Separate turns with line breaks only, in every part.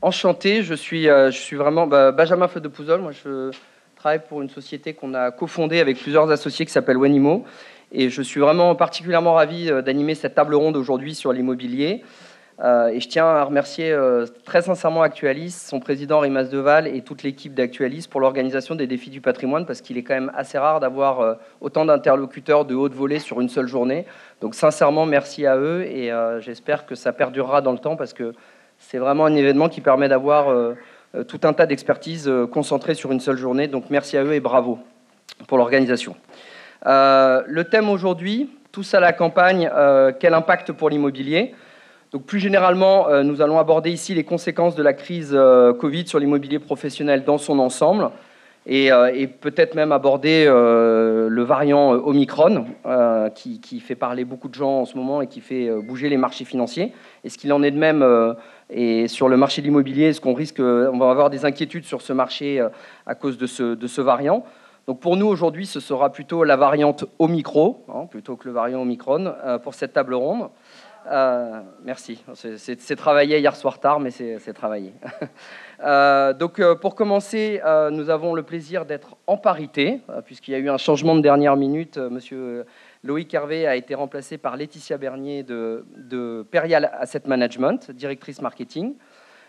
Enchanté, je suis vraiment Benjamin Flotte de Pouzols. Moi, je travaille pour une société qu'on a cofondée avec plusieurs associés qui s'appelle Wenimo. Et je suis vraiment particulièrement ravi d'animer cette table ronde aujourd'hui sur l'immobilier. Et je tiens à remercier très sincèrement Actualis, son président Rimas Deval et toute l'équipe d'Actualis pour l'organisation des défis du patrimoine, parce qu'il est quand même assez rare d'avoir autant d'interlocuteurs de haute volée sur une seule journée. Donc sincèrement, merci à eux et j'espère que ça perdurera dans le temps, parce que c'est vraiment un événement qui permet d'avoir tout un tas d'expertises concentrées sur une seule journée. Donc merci à eux et bravo pour l'organisation. Le thème aujourd'hui, tous à la campagne, quel impact pour l'immobilier ? Donc plus généralement, nous allons aborder ici les conséquences de la crise Covid sur l'immobilier professionnel dans son ensemble et peut-être même aborder le variant Omicron qui fait parler beaucoup de gens en ce moment et qui fait bouger les marchés financiers. Est-ce qu'il en est de même et sur le marché de l'immobilier? Est-ce qu'on va avoir des inquiétudes sur ce marché à cause de ce variant? Donc pour nous aujourd'hui, ce sera plutôt la variante Omicron, plutôt que le variant Omicron pour cette table ronde. Merci. C'est travaillé hier soir tard, mais c'est travaillé. Donc, pour commencer, nous avons le plaisir d'être en parité, puisqu'il y a eu un changement de dernière minute. Monsieur Loïc Hervé a été remplacé par Laetitia Bernier de Perial Asset Management, directrice marketing.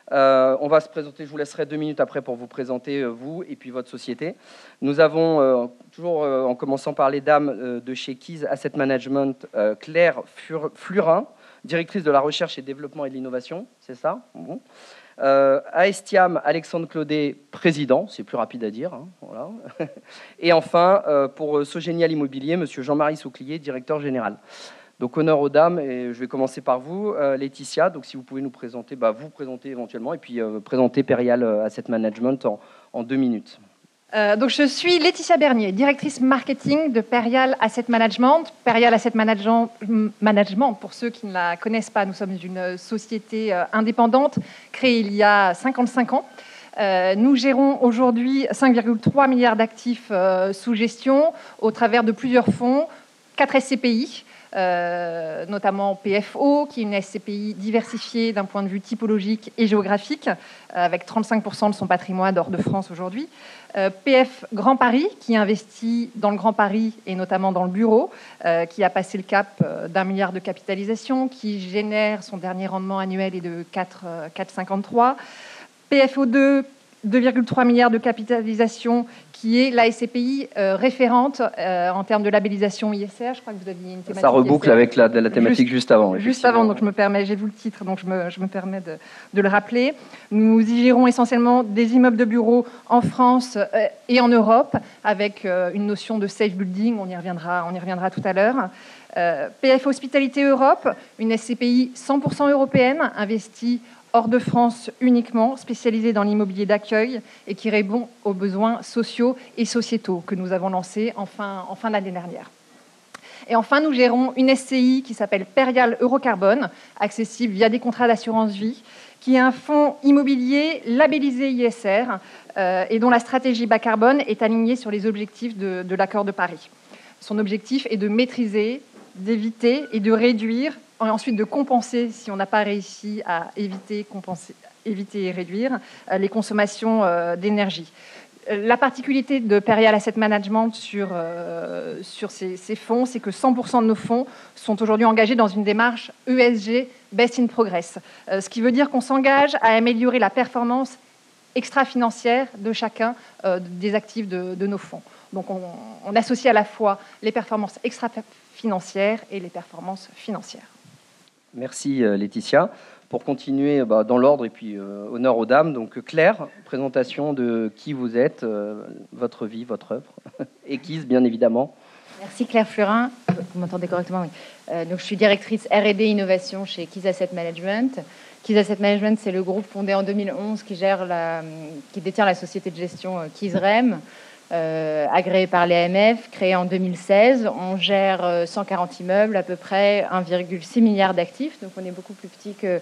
On va se présenter, je vous laisserai 2 minutes après pour vous présenter, vous et puis votre société. Nous avons, toujours en commençant par les dames de chez Keys Asset Management, Claire Flurin, directrice de la recherche et développement et de l'innovation, c'est ça? Bon. Aestiam, Alexandre Claudet, président, c'est plus rapide à dire. Voilà. Et enfin, pour Sogénial Immobilier, monsieur Jean-Marie Souclier, directeur général. Donc honneur aux dames, et je vais commencer par vous, Laetitia. Donc si vous pouvez nous présenter, vous présenter éventuellement, et puis présenter Perial Asset Management en 2 minutes.
Donc je suis Laetitia Bernier, directrice marketing de Perial Asset Management. Perial Asset Management, pour ceux qui ne la connaissent pas, nous sommes une société indépendante créée il y a 55 ans. Nous gérons aujourd'hui 5,3 milliards d'actifs sous gestion au travers de plusieurs fonds, 4 SCPI, notamment PFO, qui est une SCPI diversifiée d'un point de vue typologique et géographique, avec 35% de son patrimoine hors de France aujourd'hui. PF Grand Paris, qui investit dans le Grand Paris et notamment dans le bureau, qui a passé le cap d'1 milliard de capitalisation, qui génère son dernier rendement annuel est de 4,53. PFO2, 2,3 milliards de capitalisation, qui est la SCPI référente en termes de labellisation ISR. Je crois que vous aviez une thématique.
Ça reboucle ISR avec la thématique juste avant.
Juste avant, donc j'ai vu le titre, donc je me permets de le rappeler. Nous y gérons essentiellement des immeubles de bureaux en France et en Europe, avec une notion de safe building, on y reviendra tout à l'heure. PF Hospitalité Europe, une SCPI 100% européenne, investie hors de France uniquement, spécialisée dans l'immobilier d'accueil et qui répond aux besoins sociaux et sociétaux que nous avons lancés en fin d'année dernière. Et enfin, nous gérons une SCI qui s'appelle Perial Eurocarbone, accessible via des contrats d'assurance vie, qui est un fonds immobilier labellisé ISR et dont la stratégie bas carbone est alignée sur les objectifs de l'accord de Paris. Son objectif est de maîtriser, d'éviter et de réduire, et ensuite de compenser, si on n'a pas réussi à éviter et réduire, les consommations d'énergie. La particularité de Perial Asset Management sur ces fonds, c'est que 100% de nos fonds sont aujourd'hui engagés dans une démarche ESG, Best in Progress, ce qui veut dire qu'on s'engage à améliorer la performance extra-financière de chacun des actifs de nos fonds. Donc on associe à la fois les performances extra-financières et les performances financières.
Merci Laetitia. Pour continuer dans l'ordre et puis honneur aux dames, donc Claire, présentation de qui vous êtes, votre vie, votre œuvre, et Keys bien évidemment.
Merci Claire Flurin, vous m'entendez correctement, oui. Donc je suis directrice R&D Innovation chez Keys Asset Management. Keys Asset Management, c'est le groupe fondé en 2011 qui détient la société de gestion Keys REM, agréée par l'AMF, créée en 2016. On gère 140 immeubles, à peu près 1,6 milliard d'actifs, donc on est beaucoup plus petit que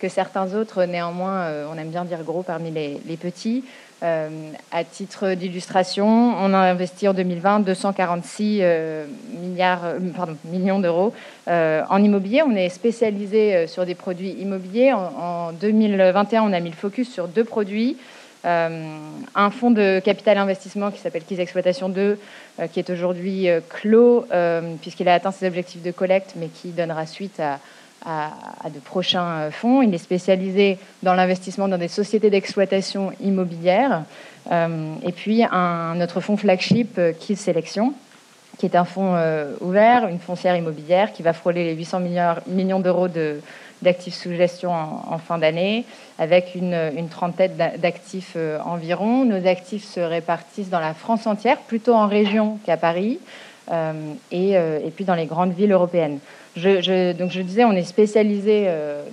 certains autres. Néanmoins, on aime bien dire gros parmi les petits. À titre d'illustration, on a investi en 2020 246 millions d'euros en immobilier. On est spécialisé sur des produits immobiliers. En 2021, on a mis le focus sur 2 produits. Un fonds de capital investissement qui s'appelle Keys Exploitation 2, qui est aujourd'hui clos, puisqu'il a atteint ses objectifs de collecte, mais qui donnera suite à de prochains fonds. Il est spécialisé dans l'investissement dans des sociétés d'exploitation immobilière. Et puis, notre fonds flagship, Keys Sélection, qui est un fonds ouvert, une foncière immobilière, qui va frôler les 800 millions d'euros d'actifs sous gestion en fin d'année, avec une trentaine d'actifs environ. Nos actifs se répartissent dans la France entière, plutôt en région qu'à Paris, et puis dans les grandes villes européennes. Donc je disais, on est spécialisé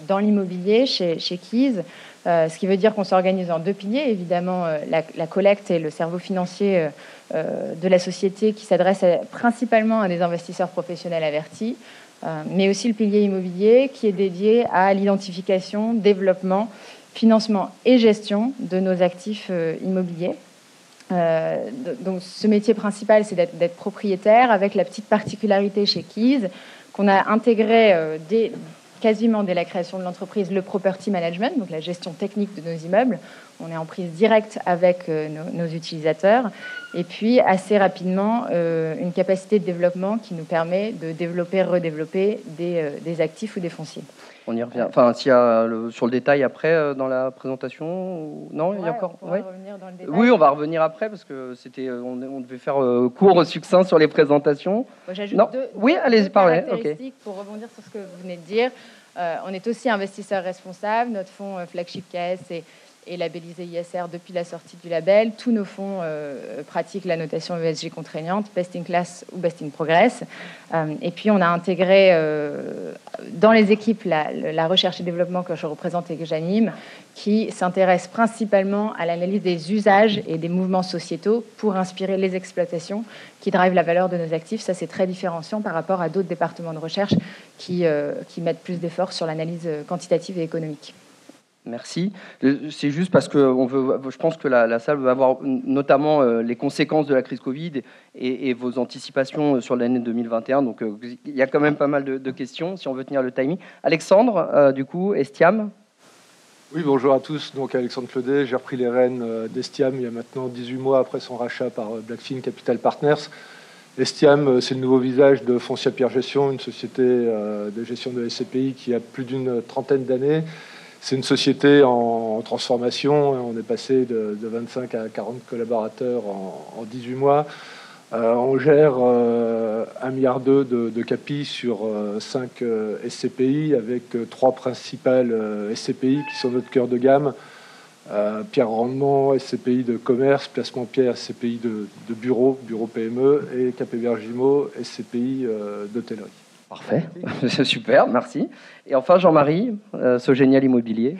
dans l'immobilier chez Keys, ce qui veut dire qu'on s'organise en 2 piliers. Évidemment, la collecte et le cerveau financier de la société qui s'adresse principalement à des investisseurs professionnels avertis, mais aussi le pilier immobilier qui est dédié à l'identification, développement, financement et gestion de nos actifs immobiliers. Donc ce métier principal, c'est d'être propriétaire, avec la petite particularité chez Keys qu'on a intégré quasiment dès la création de l'entreprise, le property management, donc la gestion technique de nos immeubles. On est en prise directe avec nos utilisateurs. Et puis, assez rapidement, une capacité de développement qui nous permet de développer, redévelopper des actifs ou des fonciers.
On y revient. Enfin, s'il y a sur le détail après dans la présentation ou... Non, il y a encore.
On va revenir dans le détail.
Oui, on va revenir après parce que c'était. On devait faire court, succinct sur les présentations.
Moi, j'ajoute
deux
caractéristiques pour rebondir sur ce que vous venez de dire. On est aussi investisseur responsable. Notre fonds flagship KS est labellisé ISR depuis la sortie du label. Tous nos fonds pratiquent la notation ESG contraignante, Best in Class ou Best in Progress. Et puis, on a intégré dans les équipes la recherche et développement que je représente et que j'anime, qui s'intéresse principalement à l'analyse des usages et des mouvements sociétaux pour inspirer les exploitations qui drivent la valeur de nos actifs. Ça, c'est très différenciant par rapport à d'autres départements de recherche qui mettent plus d'efforts sur l'analyse quantitative et économique.
Merci. C'est juste parce que je pense que la salle va avoir notamment les conséquences de la crise Covid et vos anticipations sur l'année 2021. Donc, il y a quand même pas mal de questions, si on veut tenir le timing. Alexandre, du coup, Estiam.
Oui, bonjour à tous. Donc, Alexandre Clodet, j'ai repris les rênes d'Estiam il y a maintenant 18 mois après son rachat par Blackfin Capital Partners. Estiam, c'est le nouveau visage de Foncia Pierre Gestion, une société de gestion de SCPI qui a plus d'une trentaine d'années. C'est une société en transformation. On est passé de 25 à 40 collaborateurs en 18 mois. On gère 1,2 milliard de CAPI sur 5 SCPI, avec 3 principales SCPI qui sont notre cœur de gamme. Pierre Rendement, SCPI de commerce, Placement Pierre, SCPI de bureau PME, et Capébergimo, SCPI d'hôtellerie.
Parfait, c'est super, merci. Et enfin, Jean-Marie, Sogénial Immobilier.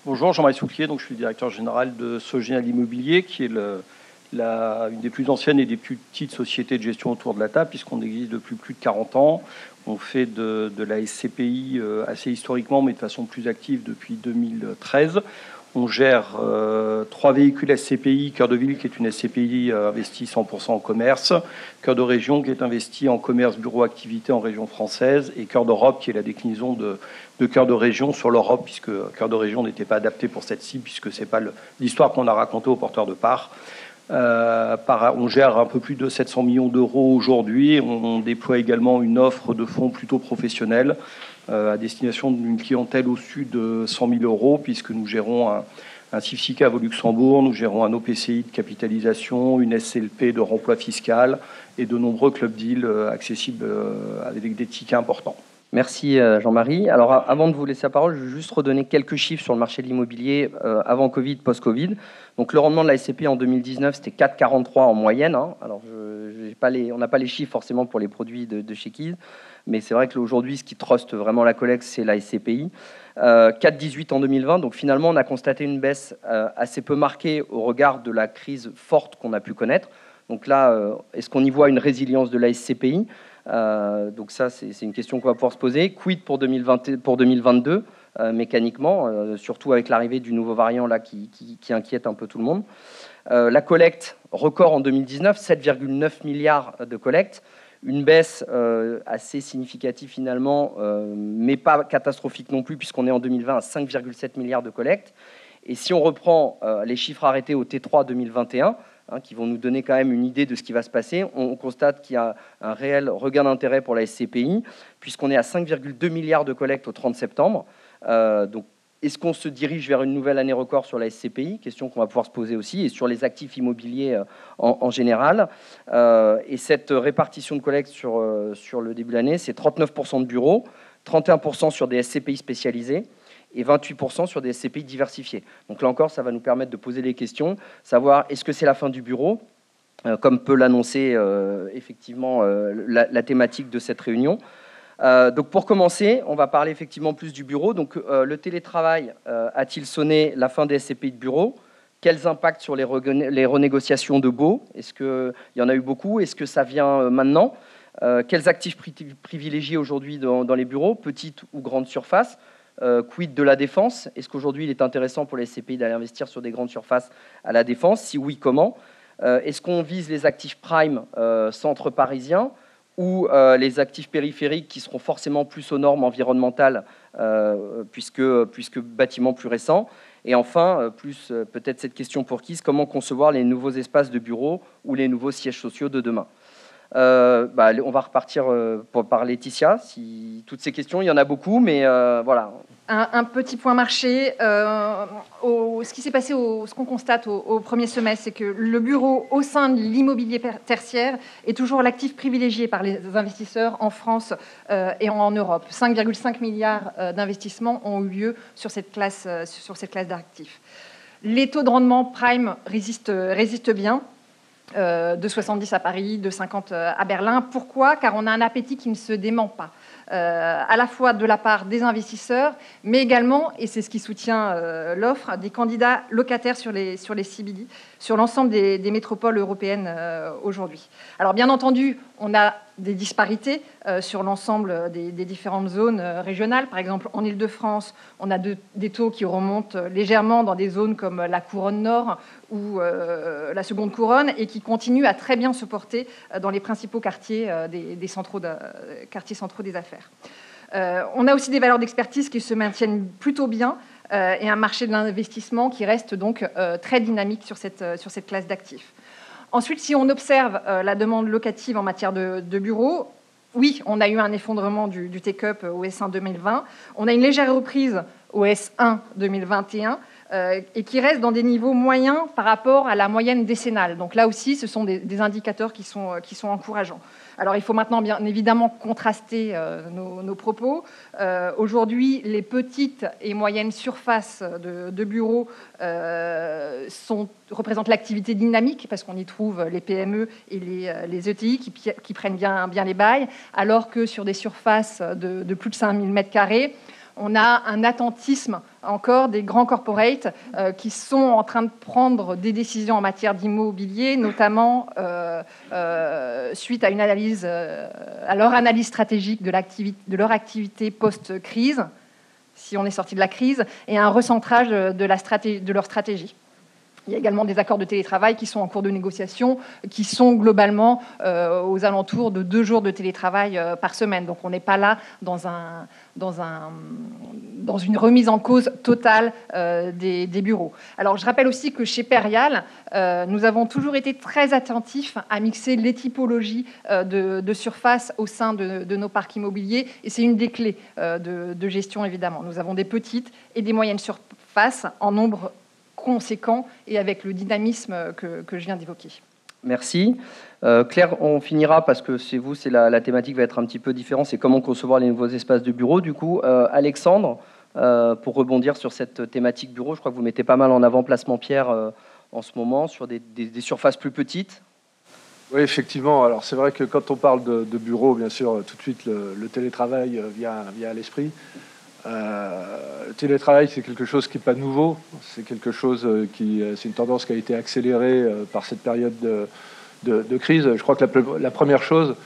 Bonjour, Jean-Marie Souclier, donc je suis le directeur général de Sogénial Immobilier, qui est une des plus anciennes et des plus petites sociétés de gestion autour de la table, puisqu'on existe depuis plus de 40 ans. On fait de la SCPI assez historiquement, mais de façon plus active depuis 2013. On gère 3 véhicules SCPI, Cœur de Ville, qui est une SCPI investie 100% en commerce, Cœur de Région, qui est investi en commerce, bureau, activité en région française, et Cœur d'Europe, qui est la déclinaison de Cœur de Région sur l'Europe, puisque Cœur de Région n'était pas adapté pour cette cible, puisque ce n'est pas l'histoire qu'on a racontée aux porteurs de parts. On gère un peu plus de 700 millions d'euros aujourd'hui. On déploie également une offre de fonds plutôt professionnels à destination d'une clientèle au-dessus de 100 000 euros, puisque nous gérons un CIFCICAV au Luxembourg, nous gérons un OPCI de capitalisation, une SLP de remploi fiscal et de nombreux club deals accessibles avec des tickets importants.
Merci Jean-Marie. Alors avant de vous laisser la parole, je vais juste redonner quelques chiffres sur le marché de l'immobilier avant Covid, post-Covid. Donc le rendement de la SCPI en 2019, c'était 4,43 en moyenne. Alors on n'a pas les chiffres forcément pour les produits de chez Keys, mais c'est vrai qu'aujourd'hui, ce qui truste vraiment la collecte, c'est la SCPI. 4,18 en 2020. Donc finalement, on a constaté une baisse assez peu marquée au regard de la crise forte qu'on a pu connaître. Donc là, est-ce qu'on y voit une résilience de la SCPI ? Donc ça, c'est une question qu'on va pouvoir se poser. Quid pour 2022 mécaniquement, surtout avec l'arrivée du nouveau variant là qui inquiète un peu tout le monde. La collecte, record en 2019, 7,9 milliards de collecte. Une baisse assez significative finalement, mais pas catastrophique non plus, puisqu'on est en 2020 à 5,7 milliards de collecte. Et si on reprend les chiffres arrêtés au T3 2021, qui vont nous donner quand même une idée de ce qui va se passer, on constate qu'il y a un réel regain d'intérêt pour la SCPI, puisqu'on est à 5,2 milliards de collecte au 30 septembre. Donc, est-ce qu'on se dirige vers une nouvelle année record sur la SCPI? Question qu'on va pouvoir se poser aussi, et sur les actifs immobiliers en général. Et cette répartition de collecte sur le début de l'année, c'est 39% de bureaux, 31% sur des SCPI spécialisés, et 28% sur des SCPI diversifiés. Donc là encore, ça va nous permettre de poser des questions, savoir est-ce que c'est la fin du bureau, comme peut l'annoncer effectivement la thématique de cette réunion. Donc pour commencer, on va parler effectivement plus du bureau. Donc le télétravail a-t-il sonné la fin des SCPI de bureau? Quels impacts sur les renégociations de baux? Est-ce qu'il y en a eu beaucoup? Est-ce que ça vient maintenant? Quels actifs privilégiés aujourd'hui dans les bureaux, petites ou grandes surfaces? Quid de la défense? Est-ce qu'aujourd'hui il est intéressant pour les SCPI d'aller investir sur des grandes surfaces à la défense? Si oui, comment? Est-ce qu'on vise les actifs prime centre parisien ou les actifs périphériques qui seront forcément plus aux normes environnementales puisque bâtiments plus récents? Et enfin, plus peut-être cette question pour qui, comment concevoir les nouveaux espaces de bureaux ou les nouveaux sièges sociaux de demain? On va repartir par Laetitia. Si toutes ces questions, il y en a beaucoup, mais voilà.
Un petit point marché. Ce qui s'est passé, ce qu'on constate au premier semestre, c'est que le bureau au sein de l'immobilier tertiaire est toujours l'actif privilégié par les investisseurs en France et en Europe. 5,5 milliards d'investissements ont eu lieu sur cette classe d'actifs. Les taux de rendement prime résistent bien. De 70 à Paris, de 50 à Berlin. Pourquoi? Car on a un appétit qui ne se dément pas, à la fois de la part des investisseurs, mais également, et c'est ce qui soutient l'offre, des candidats locataires sur les CBD, sur l'ensemble des métropoles européennes aujourd'hui. Alors bien entendu, on a des disparités sur l'ensemble des différentes zones régionales. Par exemple, en Île-de-France, on a des taux qui remontent légèrement dans des zones comme la Couronne Nord ou la Seconde Couronne et qui continuent à très bien se porter dans les principaux quartiers quartiers centraux des affaires. On a aussi des valeurs d'expertise qui se maintiennent plutôt bien et un marché de l'investissement qui reste donc très dynamique sur cette classe d'actifs. Ensuite, si on observe la demande locative en matière de bureaux, oui, on a eu un effondrement du take-up au S1 2020. On a une légère reprise au S1 2021 et qui reste dans des niveaux moyens par rapport à la moyenne décennale. Donc là aussi, ce sont des indicateurs qui sont encourageants. Alors il faut maintenant bien évidemment contraster nos propos. Aujourd'hui, les petites et moyennes surfaces de bureaux représentent l'activité dynamique parce qu'on y trouve les PME et les ETI qui prennent bien les bails, alors que sur des surfaces de plus de 5000 m², on a un attentisme encore des grands corporates qui sont en train de prendre des décisions en matière d'immobilier, notamment suite à une analyse, à leur analyse stratégique de leur activité post-crise, si on est sorti de la crise, et un recentrage de leur stratégie. Il y a également des accords de télétravail qui sont en cours de négociation, qui sont globalement aux alentours de 2 jours de télétravail par semaine. Donc on n'est pas là dans une remise en cause totale des bureaux. Alors je rappelle aussi que chez Perial, nous avons toujours été très attentifs à mixer les typologies de surface au sein de nos parcs immobiliers, et c'est une des clés de gestion évidemment. Nous avons des petites et des moyennes surfaces en nombre conséquent et avec le dynamisme que je viens d'évoquer.
Merci. Claire, on finira parce que la thématique va être un petit peu différente, c'est comment concevoir les nouveaux espaces de bureau. Du coup, Alexandre, pour rebondir sur cette thématique bureau, je crois que vous mettez pas mal en avant Placement Pierre en ce moment, sur des surfaces plus petites.
Oui, effectivement. Alors c'est vrai que quand on parle de bureau, bien sûr, tout de suite le télétravail vient à l'esprit. Le télétravail, c'est quelque chose qui n'est pas nouveau. C'est quelque chose c'est une tendance qui a été accélérée par cette période de crise. Je crois que la première chose,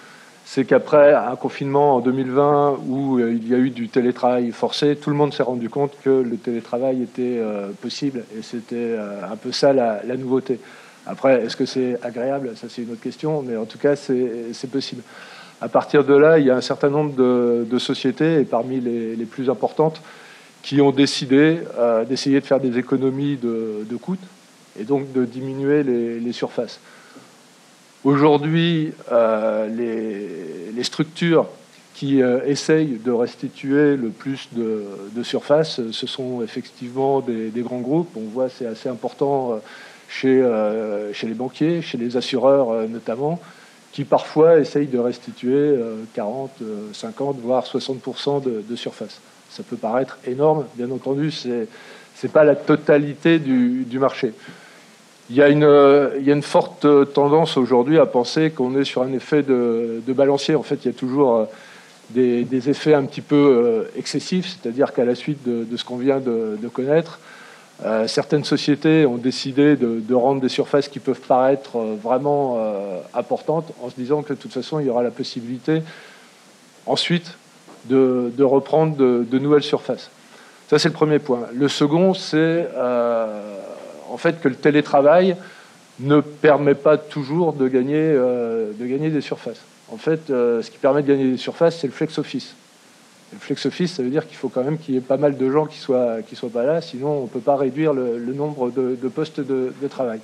c'est qu'après un confinement en 2020 où il y a eu du télétravail forcé, tout le monde s'est rendu compte que le télétravail était possible, et c'était un peu ça la nouveauté. Après, est-ce que c'est agréable? Ça, c'est une autre question, mais en tout cas, c'est possible. À partir de là, il y a un certain nombre de sociétés, et parmi les plus importantes, qui ont décidé d'essayer de faire des économies de coûts et donc de diminuer les surfaces. Aujourd'hui, les structures qui essayent de restituer le plus de surface, ce sont effectivement des grands groupes. On voit c'est assez important chez les banquiers, chez les assureurs notamment, qui parfois essayent de restituer 40, 50, voire 60% de surface. Ça peut paraître énorme, bien entendu, c'est pas la totalité du marché. Il y a une forte tendance aujourd'hui à penser qu'on est sur un effet de balancier. En fait, il y a toujours des effets un petit peu excessifs, c'est-à-dire qu'à la suite de ce qu'on vient de connaître, certaines sociétés ont décidé de rendre des surfaces qui peuvent paraître vraiment importantes, en se disant que de toute façon, il y aura la possibilité ensuite de reprendre de nouvelles surfaces. Ça, c'est le premier point. Le second, c'est en fait que le télétravail ne permet pas toujours de gagner des surfaces. En fait, ce qui permet de gagner des surfaces, c'est le flex office. Le flex office, ça veut dire qu'il faut quand même qu'il y ait pas mal de gens qui soient pas là, sinon on ne peut pas réduire le nombre de postes de travail.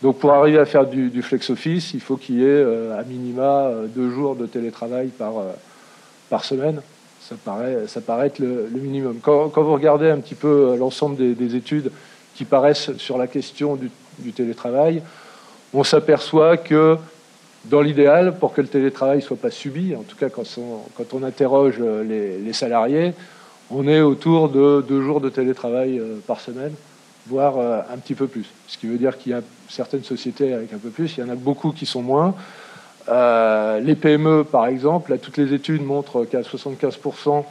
Donc pour arriver à faire du flex office, il faut qu'il y ait à minima 2 jours de télétravail par semaine. Ça paraît être le minimum. Quand vous regardez un petit peu l'ensemble des études qui paraissent sur la question du télétravail, on s'aperçoit que dans l'idéal, pour que le télétravail ne soit pas subi, en tout cas quand on interroge les salariés, on est autour de 2 jours de télétravail par semaine, voire un petit peu plus. Ce qui veut dire qu'il y a certaines sociétés avec un peu plus, il y en a beaucoup qui sont moins. Les PME, par exemple, là, toutes les études montrent qu'à 75%,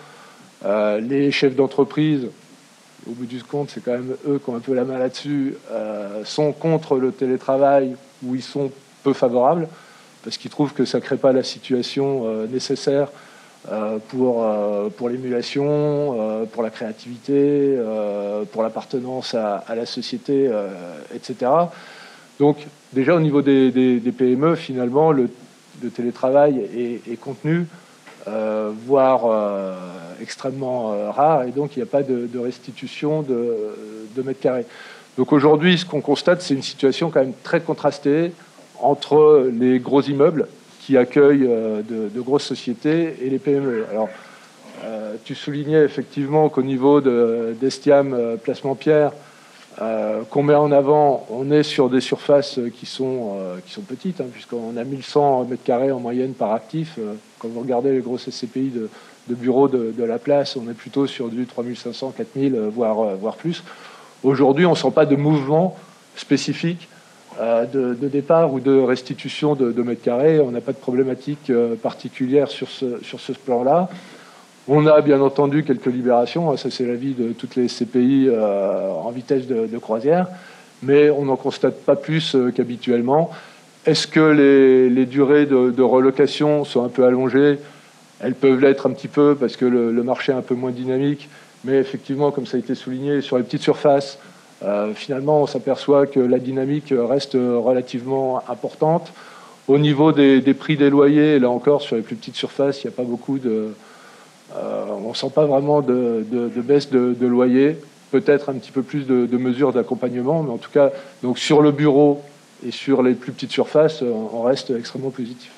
les chefs d'entreprise, au bout du compte, c'est quand même eux qui ont un peu la main là-dessus, sont contre le télétravail ou ils sont peu favorables, parce qu'ils trouvent que ça ne crée pas la situation nécessaire pour l'émulation, pour la créativité, pour l'appartenance à la société, etc. Donc, déjà, au niveau des PME, finalement, le télétravail est contenu, voire extrêmement rare, et donc il n'y a pas de restitution de mètres carrés. Donc aujourd'hui, ce qu'on constate, c'est une situation quand même très contrastée entre les gros immeubles qui accueillent de grosses sociétés et les PME. Alors, tu soulignais effectivement qu'au niveau d'Estiam Placement Pierre, qu'on met en avant, on est sur des surfaces qui sont petites, hein, puisqu'on a 1100 mètres carrés en moyenne par actif. Quand vous regardez les grosses SCPI de bureaux de la place, on est plutôt sur du 3500, 4000, voire plus. Aujourd'hui, on ne sent pas de mouvement spécifique de départ ou de restitution de mètres carrés. On n'a pas de problématique particulière sur ce plan-là. On a bien entendu quelques libérations, ça c'est l'avis de toutes les CPI en vitesse de croisière, mais on n'en constate pas plus qu'habituellement. Est-ce que les durées de relocation sont un peu allongées? Elles peuvent l'être un petit peu parce que le marché est un peu moins dynamique, mais effectivement, comme ça a été souligné, sur les petites surfaces, finalement on s'aperçoit que la dynamique reste relativement importante. Au niveau des prix des loyers, là encore sur les plus petites surfaces, il n'y a pas beaucoup on ne sent pas vraiment de baisse de loyer, peut-être un petit peu plus de mesures d'accompagnement, mais en tout cas, donc sur le bureau et sur les plus petites surfaces, on reste extrêmement positif.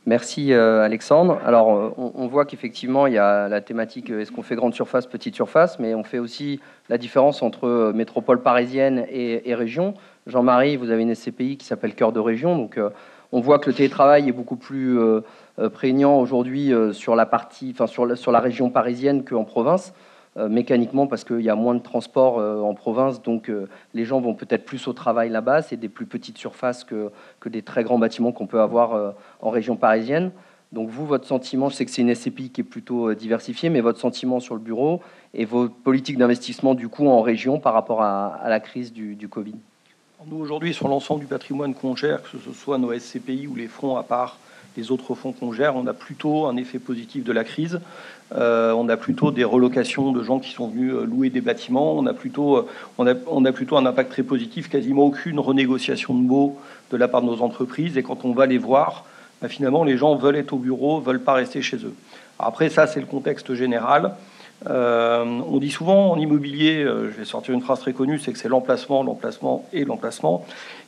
Merci Alexandre. Alors on voit qu'effectivement il y a la thématique est-ce qu'on fait grande surface, petite surface, mais on fait aussi la différence entre métropole parisienne et région. Jean-Marie, vous avez une SCPI qui s'appelle Cœur de Région, donc on voit que le télétravail est beaucoup plus prégnant aujourd'hui sur la partie, enfin sur la région parisienne qu'en province, mécaniquement parce qu'il y a moins de transport en province, donc les gens vont peut-être plus au travail là-bas. C'est des plus petites surfaces que des très grands bâtiments qu'on peut avoir en région parisienne. Donc vous, votre sentiment, je sais que c'est une SCPI qui est plutôt diversifiée, mais votre sentiment sur le bureau et vos politiques d'investissement du coup en région par rapport à la crise du Covid.
Nous, aujourd'hui, sur l'ensemble du patrimoine qu'on gère, que ce soit nos SCPI ou les fonds à part les autres fonds qu'on gère, on a plutôt un effet positif de la crise. On a plutôt des relocations de gens qui sont venus louer des bâtiments. On a plutôt un impact très positif, quasiment aucune renégociation de baux de la part de nos entreprises. Et quand on va les voir, finalement, les gens veulent être au bureau, veulent pas rester chez eux. Après, ça, c'est le contexte général. On dit souvent en immobilier, je vais sortir une phrase très connue, c'est que c'est l'emplacement, l'emplacement et l'emplacement.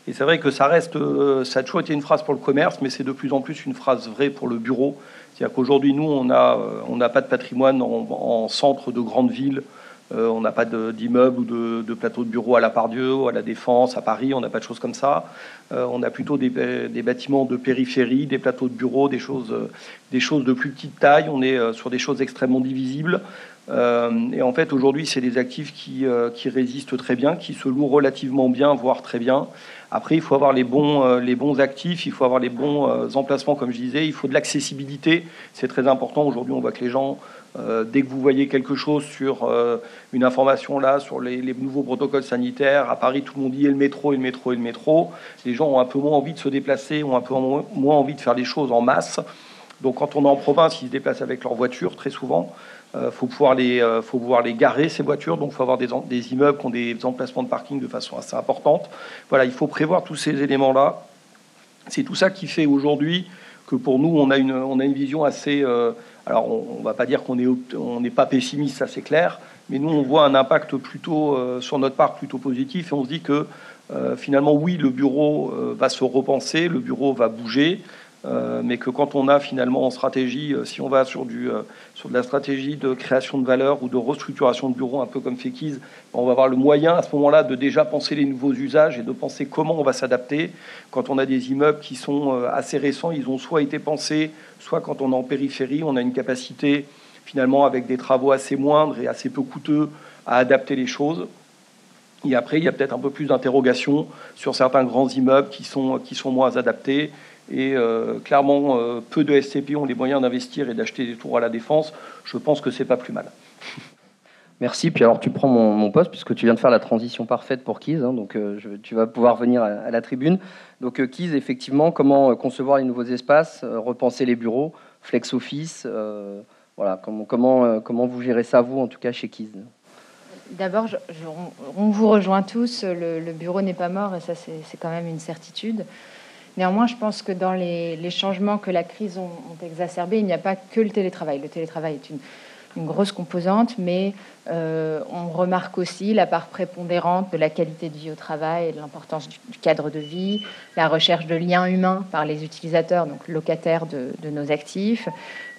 Et c'est vrai que ça a toujours été une phrase pour le commerce, mais c'est de plus en plus une phrase vraie pour le bureau. C'est-à-dire qu'aujourd'hui, nous, on n'a pas de patrimoine en centre de grandes villes. On n'a pas d'immeubles ou de plateaux de bureaux à la Pardieu, à la Défense, à Paris. On n'a pas de choses comme ça. On a plutôt des bâtiments de périphérie, des plateaux de bureaux, des choses de plus petite taille. On est sur des choses extrêmement divisibles. Et en fait, aujourd'hui, c'est des actifs qui résistent très bien, qui se louent relativement bien, voire très bien. Après, il faut avoir les bons actifs, il faut avoir les bons emplacements, comme je disais. Il faut de l'accessibilité. C'est très important. Aujourd'hui, on voit que les gens, dès que vous voyez quelque chose sur une information là, sur les nouveaux protocoles sanitaires, à Paris, tout le monde dit et le métro, et le métro, et le métro. Les gens ont un peu moins envie de se déplacer, ont un peu moins envie de faire les choses en masse. Donc, quand on est en province, ils se déplacent avec leur voiture, très souvent. Faut pouvoir les garer, ces voitures. Donc, il faut avoir des immeubles qui ont des emplacements de parking de façon assez importante. Voilà, il faut prévoir tous ces éléments-là. C'est tout ça qui fait aujourd'hui que pour nous, on a une vision assez... alors, on ne va pas dire qu'on n'est pas pessimiste, ça c'est clair, mais nous, on voit un impact plutôt, sur notre part, plutôt positif. Et on se dit que, finalement, oui, le bureau va se repenser, le bureau va bouger, mais que quand on a finalement en stratégie, si on va sur de la stratégie de création de valeur ou de restructuration de bureau, un peu comme fait Keys, on va avoir le moyen à ce moment-là de déjà penser les nouveaux usages et de penser comment on va s'adapter. Quand on a des immeubles qui sont assez récents, ils ont soit été pensés, soit quand on est en périphérie, on a une capacité finalement avec des travaux assez moindres et assez peu coûteux à adapter les choses. Et après, il y a peut-être un peu plus d'interrogations sur certains grands immeubles qui sont moins adaptés. Et clairement, peu de SCPI ont les moyens d'investir et d'acheter des tours à la Défense. Je pense que c'est pas plus mal.
Merci. Puis alors, tu prends mon poste puisque tu viens de faire la transition parfaite pour Keys. Donc, tu vas pouvoir venir à la tribune. Donc, Keys, effectivement, comment concevoir les nouveaux espaces, repenser les bureaux, flex office. Voilà, comment vous gérez ça, vous, en tout cas, chez Keys?
D'abord, on vous rejoint tous. Le bureau n'est pas mort et ça, c'est quand même une certitude. Néanmoins, je pense que dans les changements que la crise ont exacerbés, il n'y a pas que le télétravail. Le télétravail est une grosse composante, mais on remarque aussi la part prépondérante de la qualité de vie au travail et de l'importance du cadre de vie, la recherche de liens humains par les utilisateurs, donc locataires de nos actifs,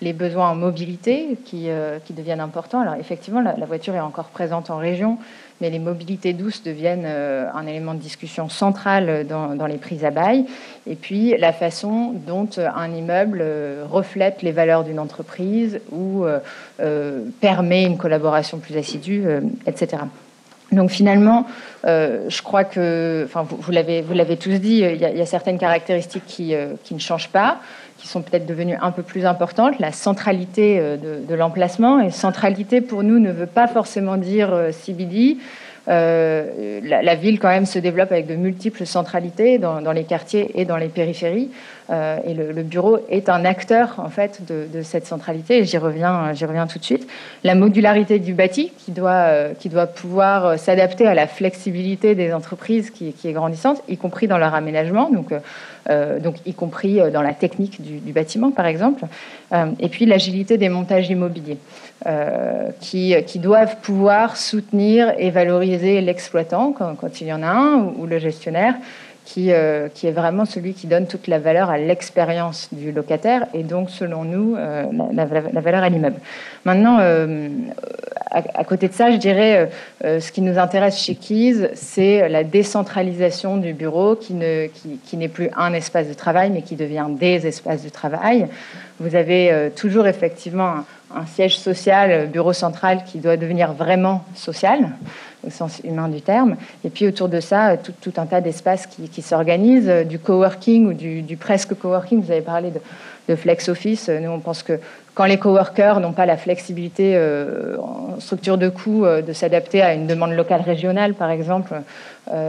les besoins en mobilité qui deviennent importants. Alors effectivement, la voiture est encore présente en région, mais les mobilités douces deviennent un élément de discussion central dans les prises à bail. Et puis, la façon dont un immeuble reflète les valeurs d'une entreprise ou permet une collaboration plus assidue, etc. Donc finalement, je crois que, enfin, vous l'avez tous dit, il y a certaines caractéristiques qui ne changent pas, qui sont peut-être devenues un peu plus importantes. La centralité de l'emplacement, et centralité pour nous ne veut pas forcément dire CBD. La ville quand même se développe avec de multiples centralités dans les quartiers et dans les périphéries, et le bureau est un acteur en fait de cette centralité, et j'y reviens tout de suite. La modularité du bâti qui doit pouvoir s'adapter à la flexibilité des entreprises qui est grandissante, y compris dans leur aménagement, donc y compris dans la technique du bâtiment par exemple, et puis l'agilité des montages immobiliers qui doivent pouvoir soutenir et valoriser l'exploitant quand il y en a un, ou le gestionnaire, qui est vraiment celui qui donne toute la valeur à l'expérience du locataire et donc, selon nous, la valeur à l'immeuble. Maintenant, à côté de ça, je dirais, ce qui nous intéresse chez Keys, c'est la décentralisation du bureau qui n'est plus un espace de travail, mais qui devient des espaces de travail. Vous avez toujours effectivement un siège social, bureau central, qui doit devenir vraiment social, au sens humain du terme. Et puis autour de ça, tout un tas d'espaces qui s'organisent, du coworking ou du presque coworking. Vous avez parlé flex office. Nous, on pense que quand les coworkers n'ont pas la flexibilité en structure de coût de s'adapter à une demande locale régionale, par exemple,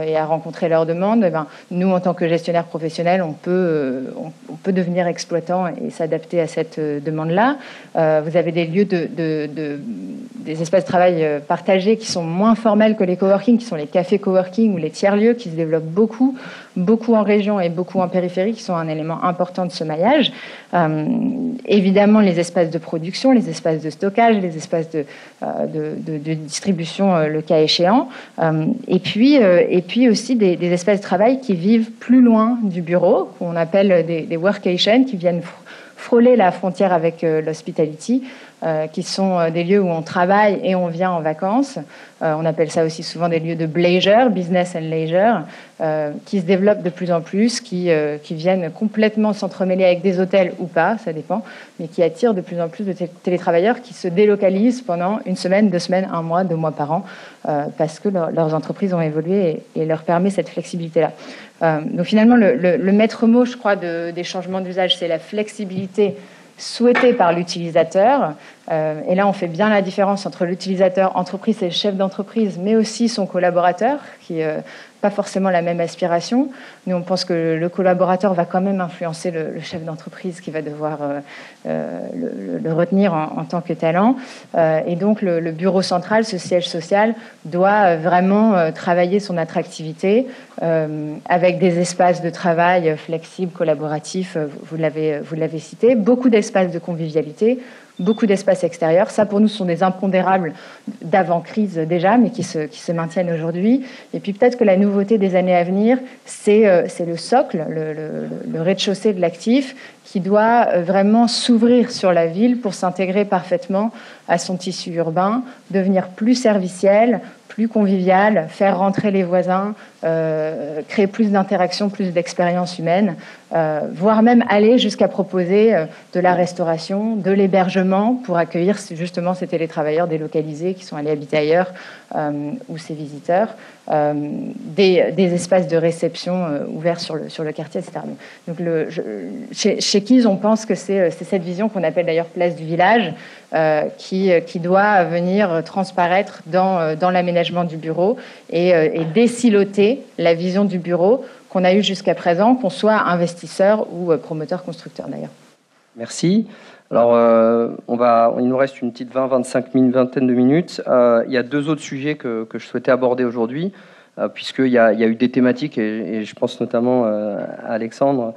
et à rencontrer leurs demandes, eh ben, nous, en tant que gestionnaires professionnels, on peut devenir exploitant et s'adapter à cette demande-là. Vous avez des lieux des espaces de travail partagés qui sont moins formels que les coworking, qui sont les cafés coworking ou les tiers-lieux, qui se développent beaucoup en région et beaucoup en périphérie, qui sont un élément important de ce maillage. Évidemment, les espaces de production, les espaces de stockage, les espaces de distribution, le cas échéant. Et puis aussi des espaces de travail qui vivent plus loin du bureau, qu'on appelle des workations, qui viennent frôler la frontière avec l'hospitality, qui sont des lieux où on travaille et on vient en vacances. On appelle ça aussi souvent des lieux de bleisure, business and leisure, qui se développent de plus en plus, qui viennent complètement s'entremêler avec des hôtels ou pas, ça dépend, mais qui attirent de plus en plus de télétravailleurs qui se délocalisent pendant 1 semaine, 2 semaines, 1 mois, 2 mois par an, parce que leurs entreprises ont évolué et leur permet cette flexibilité-là. Donc finalement, le maître mot, je crois, des changements d'usage, c'est la flexibilité souhaitée par l'utilisateur. Et là, on fait bien la différence entre l'utilisateur, entreprise et le chef d'entreprise, mais aussi son collaborateur, qui pas forcément la même aspiration. Nous, on pense que le collaborateur va quand même influencer le chef d'entreprise qui va devoir le retenir en tant que talent. Et donc, le bureau central, ce siège social, doit vraiment travailler son attractivité avec des espaces de travail flexibles, collaboratifs, vous l'avez cité, beaucoup d'espaces de convivialité, beaucoup d'espaces extérieurs. Ça, pour nous, ce sont des impondérables d'avant-crise déjà, mais qui se maintiennent aujourd'hui. Et puis peut-être que la nouveauté des années à venir, c'est le socle, le rez-de-chaussée de l'actif, qui doit vraiment s'ouvrir sur la ville pour s'intégrer parfaitement à son tissu urbain, devenir plus serviciel, plus convivial, faire rentrer les voisins, créer plus d'interactions, plus d'expériences humaines, voire même aller jusqu'à proposer de la restauration, de l'hébergement pour accueillir justement ces télétravailleurs délocalisés qui sont allés habiter ailleurs ou ces visiteurs, des espaces de réception ouverts sur le quartier, etc. Donc chez Keys, on pense que c'est cette vision qu'on appelle d'ailleurs place du village qui doit venir transparaître dans l'aménagement du bureau et désiloter la vision du bureau qu'on a eue jusqu'à présent, qu'on soit investisseur ou promoteur constructeur d'ailleurs.
Merci. Alors, il nous reste une petite vingtaine de minutes. Il y a 2 autres sujets que je souhaitais aborder aujourd'hui, puisqu'il y a eu des thématiques, et je pense notamment à Alexandre,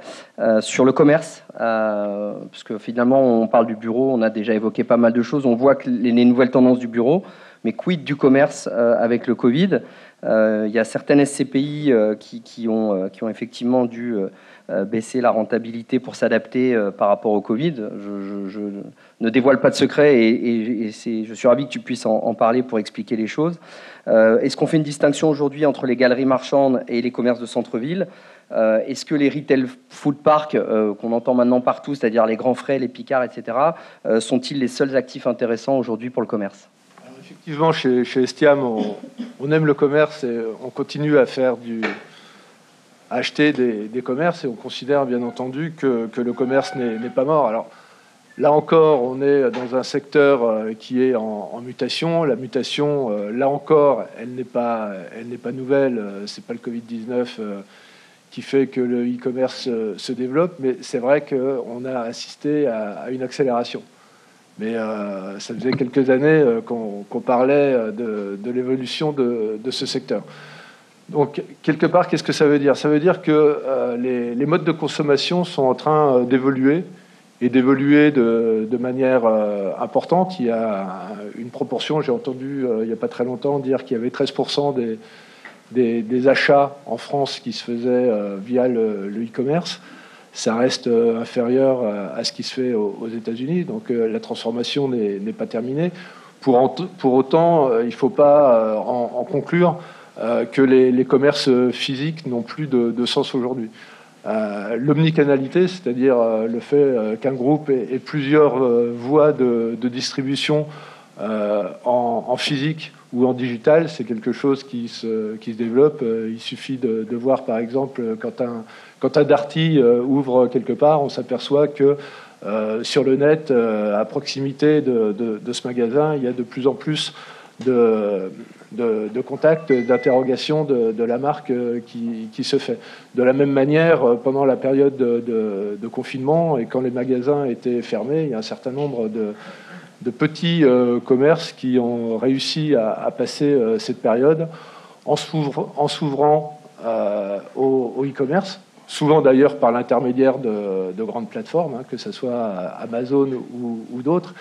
sur le commerce, parce que finalement, on parle du bureau, on a déjà évoqué pas mal de choses, on voit que les nouvelles tendances du bureau, mais quid du commerce avec le Covid? Il y a certaines SCPI qui ont effectivement dû baisser la rentabilité pour s'adapter par rapport au Covid. Je ne dévoile pas de secret et je suis ravi que tu puisses en parler pour expliquer les choses. Est-ce qu'on fait une distinction aujourd'hui entre les galeries marchandes et les commerces de centre-ville? Est-ce que les retail food parks qu'on entend maintenant partout, c'est-à-dire les grands frais, les Picards, etc., sont-ils les seuls actifs intéressants aujourd'hui pour le commerce?
Effectivement, chez Estiam, on aime le commerce et on continue à acheter des commerces et on considère bien entendu que le commerce n'est pas mort. Alors là encore, on est dans un secteur qui est en mutation. La mutation, là encore, elle n'est pas nouvelle. C'est pas le Covid-19 qui fait que le e-commerce se développe, mais c'est vrai qu'on a assisté à une accélération. Mais ça faisait quelques années qu'on parlait de l'évolution de ce secteur. Donc, quelque part, qu'est-ce que ça veut dire? Ça veut dire que les modes de consommation sont en train d'évoluer, et d'évoluer de manière importante. Il y a une proportion, j'ai entendu il n'y a pas très longtemps dire qu'il y avait 13% des achats en France qui se faisaient via le e-commerce. Ça reste inférieur à ce qui se fait aux États-Unis, donc la transformation n'est pas terminée. Pour autant, il ne faut pas en conclure que les commerces physiques n'ont plus de sens aujourd'hui. L'omnicanalité, c'est-à-dire le fait qu'un groupe ait plusieurs voies de distribution en physique ou en digital, c'est quelque chose qui se développe. Il suffit de voir, par exemple, quand un Darty ouvre quelque part, on s'aperçoit que sur le net, à proximité de ce magasin, il y a de plus en plus de contacts, d'interrogations de la marque qui se fait. De la même manière, pendant la période de confinement et quand les magasins étaient fermés, il y a un certain nombre de petits commerces qui ont réussi à passer cette période en s'ouvrant au e-commerce, souvent d'ailleurs par l'intermédiaire de grandes plateformes, que ce soit Amazon ou d'autres.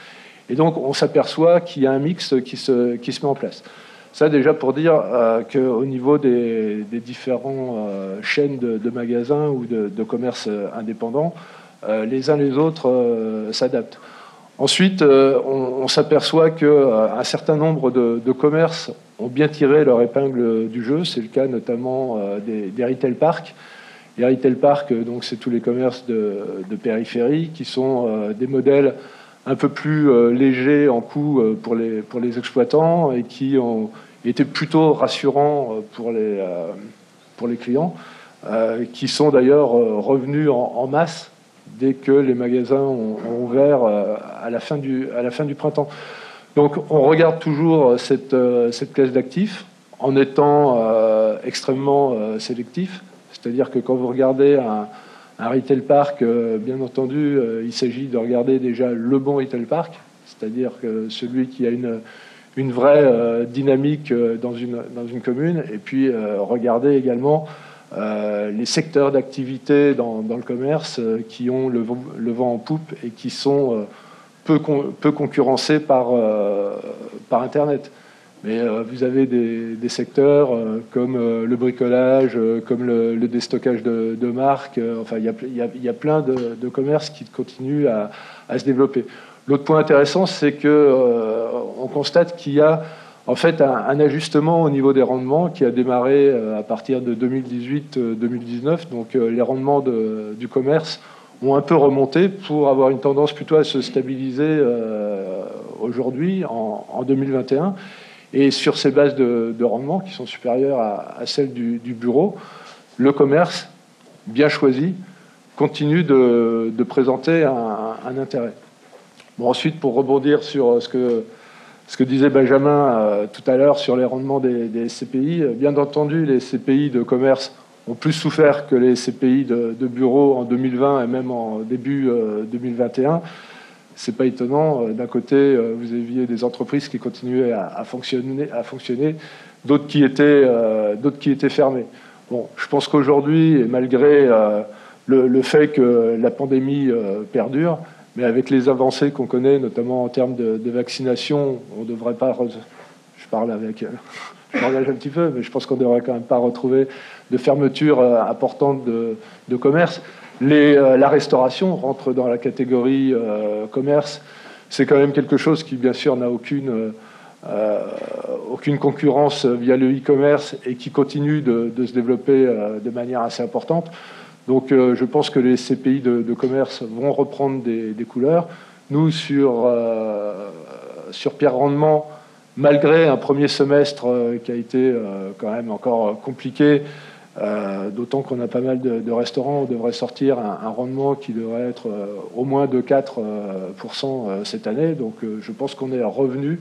Et donc on s'aperçoit qu'il y a un mix qui se met en place. Ça déjà pour dire qu'au niveau des différents chaînes de magasins ou de commerces indépendants, les uns les autres s'adaptent. Ensuite, on s'aperçoit qu'un certain nombre de commerces ont bien tiré leur épingle du jeu. C'est le cas notamment des retail parks. Les retail parks, donc, c'est tous les commerces de périphérie qui sont des modèles un peu plus légers en coût pour les exploitants et qui ont été plutôt rassurants pour les clients, qui sont d'ailleurs revenus en masse dès que les magasins ont ouvert à la fin du printemps. Donc on regarde toujours cette classe d'actifs en étant extrêmement sélectif. C'est-à-dire que quand vous regardez un retail park, bien entendu, il s'agit de regarder déjà le bon retail park, c'est-à-dire que celui qui a une vraie dynamique dans une commune, et puis regarder également les secteurs d'activité dans le commerce qui ont le vent en poupe et qui sont peu concurrencés par Internet. Mais vous avez des secteurs comme le bricolage, comme le déstockage de marques. Enfin, il y a plein de commerces qui continuent à se développer. L'autre point intéressant, c'est qu'on constate qu'il y a en fait un ajustement au niveau des rendements qui a démarré à partir de 2018-2019. Donc les rendements du commerce ont un peu remonté pour avoir une tendance plutôt à se stabiliser aujourd'hui, en 2021. Et sur ces bases de rendement qui sont supérieures à celles du bureau, le commerce, bien choisi, continue de présenter un intérêt. Bon, ensuite, pour rebondir sur ce que disait Benjamin tout à l'heure sur les rendements des CPI, bien entendu, les CPI de commerce ont plus souffert que les CPI de bureau en 2020 et même en début 2021. C'est pas étonnant. D'un côté, vous aviez des entreprises qui continuaient à fonctionner, d'autres qui étaient fermées. Bon, je pense qu'aujourd'hui, et malgré le fait que la pandémie perdure, mais avec les avancées qu'on connaît, notamment en termes de vaccination, on ne devrait pas... Je m'engage un petit peu, mais je pense qu'on ne devrait quand même pas retrouver de fermeture importante de commerce. La restauration rentre dans la catégorie commerce. C'est quand même quelque chose qui, bien sûr, n'a aucune concurrence via le e-commerce et qui continue de se développer de manière assez importante. Donc, je pense que les CPI de commerce vont reprendre des couleurs. Nous, sur Pierre Rendement, malgré un premier semestre qui a été quand même encore compliqué, d'autant qu'on a pas mal de restaurants, on devrait sortir un rendement qui devrait être au moins de 4% cette année. Donc je pense qu'on est revenu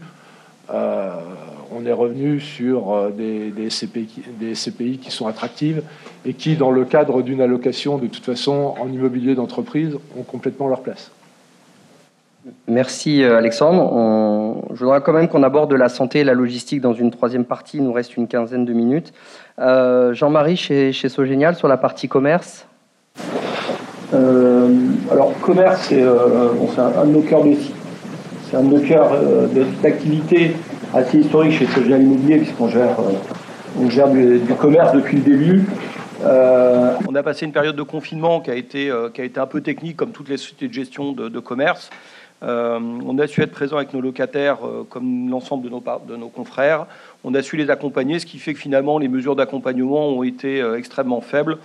sur des CPI qui sont attractives et qui, dans le cadre d'une allocation, de toute façon, en immobilier d'entreprise, ont complètement leur place.
Merci Alexandre. Je voudrais quand même qu'on aborde la santé et la logistique dans une troisième partie. Il nous reste une quinzaine de minutes. Jean-Marie, chez Sogénial, sur la partie commerce.
Alors, commerce, c'est un de nos cœurs de site. C'est un de nos cœurs d'activité assez historique chez Sogénial Immobilier, puisqu'on gère du commerce depuis le début. On a passé une période de confinement qui a été un peu technique, comme toutes les sociétés de gestion de commerce. On a su être présent avec nos locataires comme l'ensemble de nos confrères. On a su les accompagner, ce qui fait que finalement les mesures d'accompagnement ont été extrêmement faibles.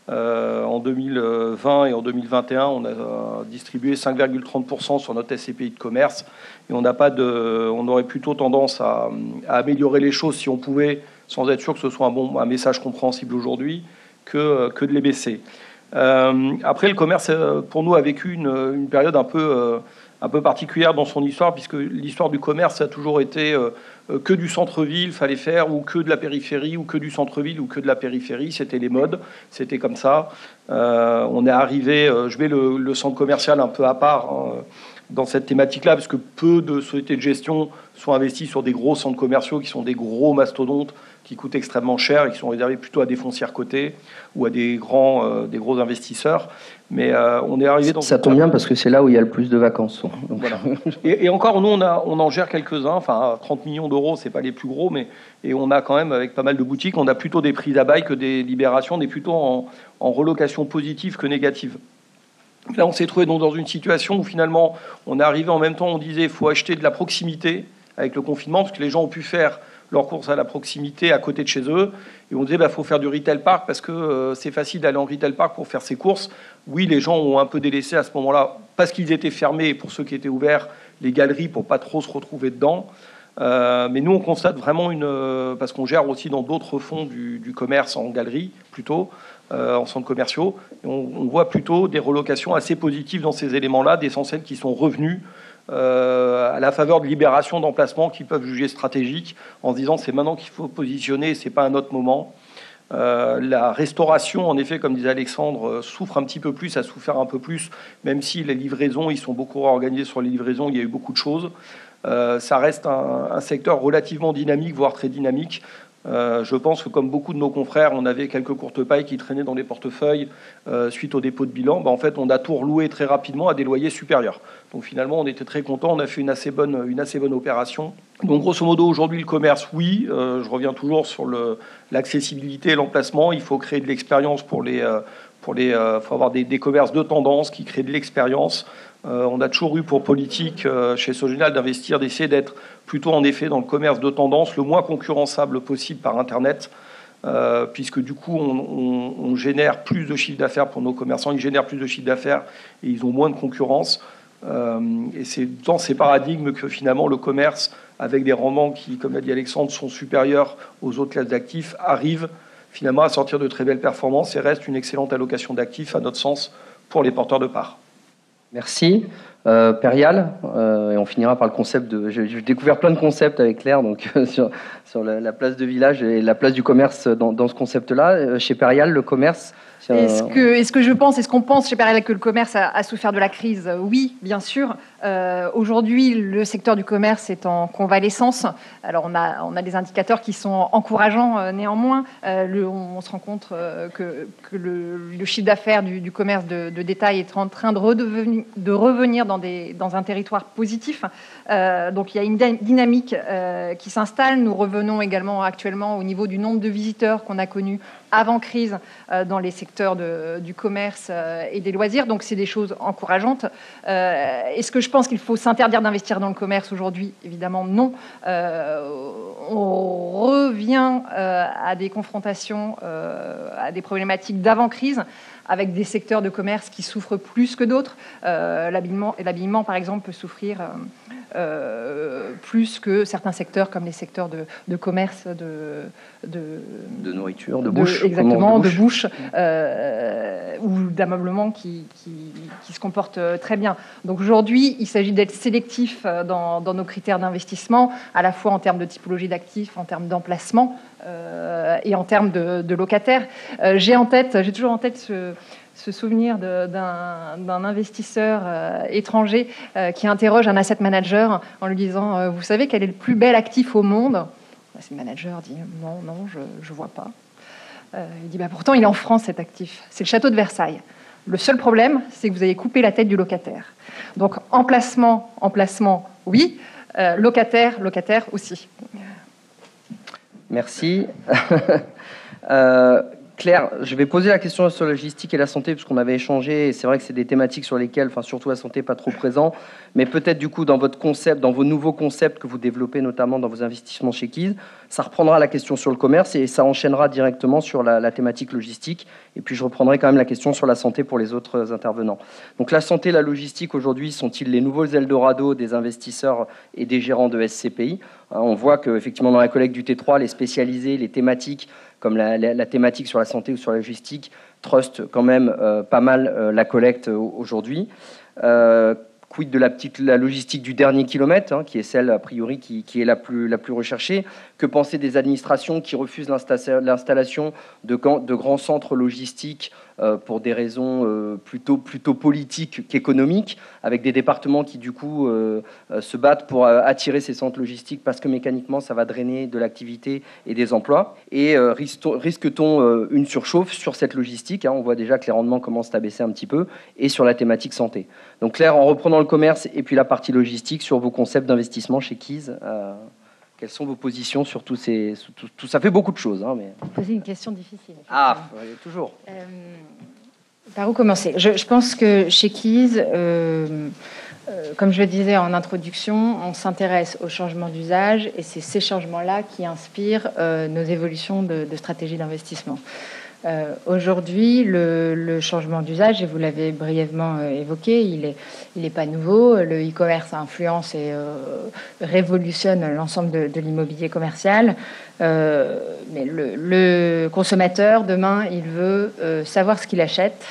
En 2020 et en 2021, on a distribué 5,30% sur notre SCPI de commerce et on aurait plutôt tendance à améliorer les choses si on pouvait, sans être sûr que ce soit un message compréhensible aujourd'hui, que de les baisser. Après, le commerce, pour nous, a vécu une période un peu particulière dans son histoire, puisque l'histoire du commerce a toujours été que du centre-ville, fallait faire, ou que de la périphérie, ou que du centre-ville, ou que de la périphérie. C'était les modes, c'était comme ça. On est arrivé, je mets le centre commercial un peu à part dans cette thématique-là, parce que peu de sociétés de gestion sont investies sur des gros centres commerciaux qui sont des gros mastodontes, qui coûtent extrêmement cher et qui sont réservés plutôt à des foncières cotées ou à des gros investisseurs. Mais on est arrivé dans...
Ça tombe bien parce que c'est là où il y a le plus de vacances. Donc.
Voilà. Et encore, nous, on en gère quelques-uns. Enfin, 30 millions d'euros, c'est pas les plus gros, et on a quand même, avec pas mal de boutiques, on a plutôt des prises à bail que des libérations. On est plutôt en relocation positive que négative. Là, on s'est trouvé donc dans une situation où finalement, on est arrivé en même temps, on disait, il faut acheter de la proximité avec le confinement, parce que les gens ont pu faire leurs courses à la proximité, à côté de chez eux. Et on disait, faut faire du retail park, parce que c'est facile d'aller en retail park pour faire ses courses. Oui, les gens ont un peu délaissé à ce moment-là, parce qu'ils étaient fermés, pour ceux qui étaient ouverts, les galeries, pour pas trop se retrouver dedans. Mais nous, on constate vraiment parce qu'on gère aussi dans d'autres fonds du commerce en galerie, plutôt, en centres commerciaux. Et on voit plutôt des relocations assez positives dans ces éléments-là, des enseignes qui sont revenus à la faveur de libération d'emplacements qu'ils peuvent juger stratégiques, en se disant c'est maintenant qu'il faut positionner, c'est pas un autre moment. La restauration, en effet, comme disait Alexandre, souffre un petit peu plus, a souffert un peu plus, même si les livraisons, ils sont beaucoup organisés sur les livraisons, il y a eu beaucoup de choses. Ça reste un secteur relativement dynamique, voire très dynamique. Je pense que comme beaucoup de nos confrères, on avait quelques courtes pailles qui traînaient dans les portefeuilles suite au dépôt de bilan. En fait, on a tout reloué très rapidement à des loyers supérieurs. Donc finalement, on était très contents. On a fait une assez bonne opération. Donc grosso modo, aujourd'hui, le commerce, oui. Je reviens toujours sur l'accessibilité et l'emplacement. Il faut créer de l'expérience faut avoir des commerces de tendance qui créent de l'expérience. On a toujours eu pour politique chez Sogénal d'investir, d'essayer d'être plutôt en effet dans le commerce de tendance le moins concurrençable possible par Internet, puisque du coup on génère plus de chiffre d'affaires pour nos commerçants, ils génèrent plus de chiffre d'affaires et ils ont moins de concurrence. Et c'est dans ces paradigmes que finalement le commerce, avec des rendements qui, comme l'a dit Alexandre, sont supérieurs aux autres classes d'actifs, arrive finalement à sortir de très belles performances et reste une excellente allocation d'actifs à notre sens pour les porteurs de parts.
Merci. Perial, et on finira par le concept de... J'ai découvert plein de concepts avec Claire donc, sur la place de village et la place du commerce dans ce concept-là. Chez Perial, le commerce...
Est-ce qu'on pense chez Perial que le commerce a souffert de la crise? Oui, bien sûr. Aujourd'hui, le secteur du commerce est en convalescence. Alors, on a des indicateurs qui sont encourageants néanmoins. On se rend compte que le chiffre d'affaires du commerce de détail est en train de revenir dans un territoire positif. Donc, il y a une dynamique qui s'installe. Nous revenons également actuellement au niveau du nombre de visiteurs qu'on a connus avant crise dans les secteurs du commerce et des loisirs. Donc, c'est des choses encourageantes. Est-ce que je pense qu'il faut s'interdire d'investir dans le commerce aujourd'hui? Évidemment, non. On revient à des confrontations, à des problématiques d'avant-crise, avec des secteurs de commerce qui souffrent plus que d'autres. L'habillement, par exemple, peut souffrir plus que certains secteurs, comme les secteurs de commerce,
de nourriture, de bouche.
Exactement, de bouche, ou d'ameublement qui se comportent très bien. Donc aujourd'hui, il s'agit d'être sélectif dans nos critères d'investissement, à la fois en termes de typologie d'actifs, en termes d'emplacement et en termes de locataires. J'ai toujours en tête ce souvenir d'un investisseur étranger qui interroge un asset manager en lui disant vous savez quel est le plus bel actif au monde? Le manager dit non, je vois pas. Il dit pourtant il est en France cet actif, c'est le château de Versailles. Le seul problème, c'est que vous avez coupé la tête du locataire. Donc emplacement, oui. Locataire aussi.
Merci. Claire, je vais poser la question sur la logistique et la santé, puisqu'on avait échangé, et c'est vrai que c'est des thématiques sur lesquelles, surtout la santé, pas trop présent, mais peut-être du coup dans votre concept, dans vos nouveaux concepts que vous développez notamment dans vos investissements chez Keys, ça reprendra la question sur le commerce et ça enchaînera directement sur la thématique logistique, et puis je reprendrai quand même la question sur la santé pour les autres intervenants. Donc la santé et la logistique aujourd'hui sont-ils les nouveaux Eldorado des investisseurs et des gérants de SCPI? On voit qu'effectivement dans la collecte du T3, les spécialisés, les thématiques comme la thématique sur la santé ou sur la logistique, trust quand même pas mal la collecte aujourd'hui. Quid de la logistique du dernier kilomètre, hein, qui est celle, a priori, qui est la plus recherchée. Que penser des administrations qui refusent l'installation de grands centres logistiques pour des raisons plutôt politiques qu'économiques, avec des départements qui, du coup, se battent pour attirer ces centres logistiques parce que mécaniquement, ça va drainer de l'activité et des emplois. Et risque-t-on une surchauffe sur cette logistique, hein, on voit déjà que les rendements commencent à baisser un petit peu, et sur la thématique santé. Donc Claire, en reprenant le commerce et puis la partie logistique, sur vos concepts d'investissement chez Keys, quelles sont vos positions sur tout ça fait beaucoup de choses. Hein, mais...
Poser une question difficile.
Toujours.
Par où commencer ? Je pense que chez Keys, comme je le disais en introduction, on s'intéresse aux changements d'usage et c'est ces changements-là qui inspirent nos évolutions de stratégie d'investissement. Aujourd'hui, le changement d'usage, et vous l'avez brièvement évoqué, il est pas nouveau. Le e-commerce influence et révolutionne l'ensemble de l'immobilier commercial. Mais le consommateur, demain, il veut savoir ce qu'il achète,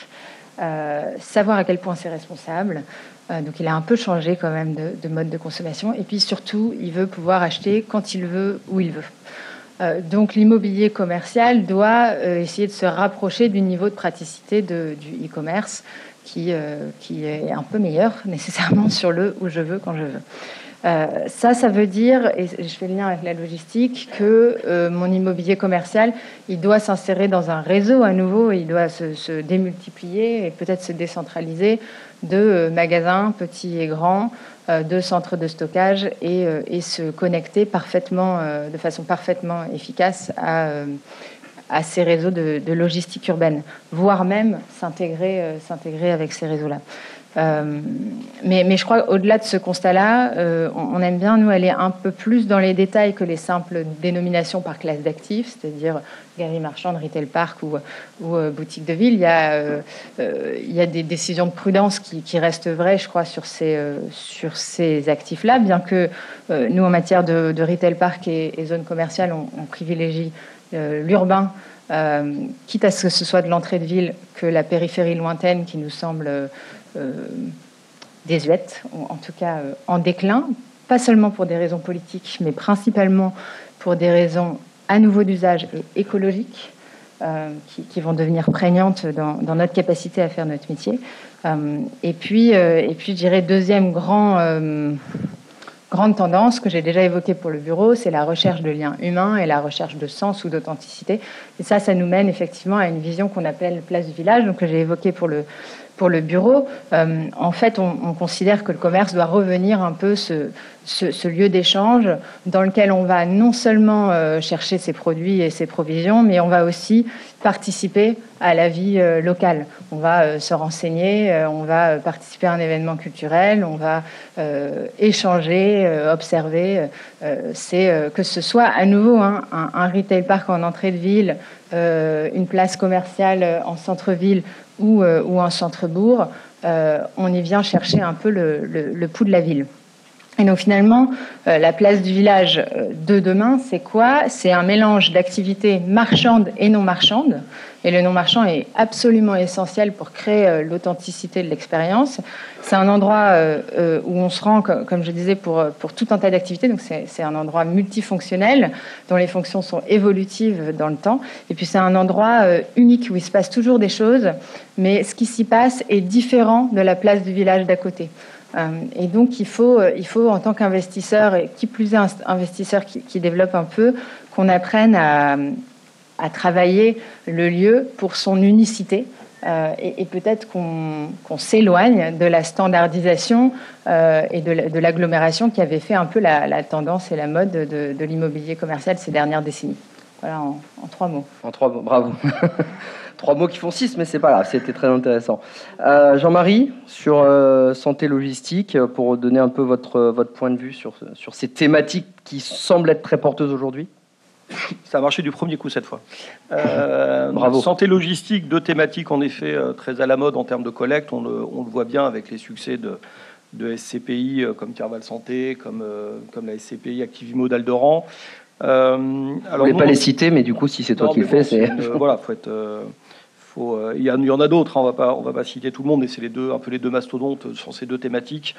savoir à quel point c'est responsable. Donc il a un peu changé quand même de mode de consommation. Et puis surtout, il veut pouvoir acheter quand il veut, où il veut. Donc l'immobilier commercial doit essayer de se rapprocher du niveau de praticité du e-commerce qui est un peu meilleur nécessairement sur le où je veux, quand je veux. Ça veut dire, et je fais le lien avec la logistique, que mon immobilier commercial, il doit s'insérer dans un réseau à nouveau, il doit se démultiplier et peut-être se décentraliser de magasins petits et grands, de centres de stockage et se connecter parfaitement, de façon parfaitement efficace à ces réseaux de logistique urbaine, voire même s'intégrer avec ces réseaux-là. Mais je crois qu'au-delà de ce constat-là, on aime bien, nous, aller un peu plus dans les détails que les simples dénominations par classe d'actifs, c'est-à-dire galerie marchande, retail park ou boutique de ville. Il y a des décisions de prudence qui restent vraies, je crois, sur ces actifs-là, bien que nous, en matière de retail park et zone commerciale, on privilégie l'urbain, quitte à ce que ce soit de l'entrée de ville que la périphérie lointaine qui nous semble désuète, ou en tout cas en déclin, pas seulement pour des raisons politiques, mais principalement pour des raisons à nouveau d'usage et écologiques qui vont devenir prégnantes dans notre capacité à faire notre métier. Et puis, je dirais, deuxième grande tendance que j'ai déjà évoquée pour le bureau, c'est la recherche de liens humains et la recherche de sens ou d'authenticité. Et ça nous mène effectivement à une vision qu'on appelle place du village, donc que j'ai évoquée pour le bureau. En fait, on considère que le commerce doit revenir un peu ce lieu d'échange dans lequel on va non seulement chercher ses produits et ses provisions, mais on va aussi participer à la vie locale. On va se renseigner, on va participer à un événement culturel, on va échanger, observer. C'est que ce soit à nouveau un retail park en entrée de ville, une place commerciale en centre-ville, ou en centre-bourg, on y vient chercher un peu le pouls de la ville. Et donc finalement, la place du village de demain, c'est quoi ? C'est un mélange d'activités marchandes et non marchandes. Et le non marchand est absolument essentiel pour créer l'authenticité de l'expérience. C'est un endroit où on se rend, comme je disais, pour tout un tas d'activités. Donc c'est un endroit multifonctionnel, dont les fonctions sont évolutives dans le temps. Et puis c'est un endroit unique où il se passe toujours des choses, mais ce qui s'y passe est différent de la place du village d'à côté. Et donc il faut en tant qu'investisseur, et qui plus est investisseur qui développe un peu, qu'on apprenne à travailler le lieu pour son unicité, et peut-être qu'on s'éloigne de la standardisation et de l'agglomération qui avait fait un peu la tendance et la mode de l'immobilier commercial ces dernières décennies. Voilà, en 3 mots.
En 3 mots, bravo. 3 mots qui font 6, mais c'est pas grave, c'était très intéressant. Jean-Marie, sur santé logistique, pour donner un peu votre point de vue sur ces thématiques qui semblent être très porteuses aujourd'hui.
Ça a marché du premier coup cette fois.
Bravo.
Santé logistique, 2 thématiques en effet très à la mode en termes de collecte. On le voit bien avec les succès de SCPI comme Carval Santé, comme la SCPI Activimo d'Alderan.
Je voulais pas les citer, mais du coup, si c'est toi qui le fais, c'est...
Voilà, il y en a d'autres, hein, on va pas citer tout le monde, mais c'est un peu les deux mastodontes sur ces deux thématiques.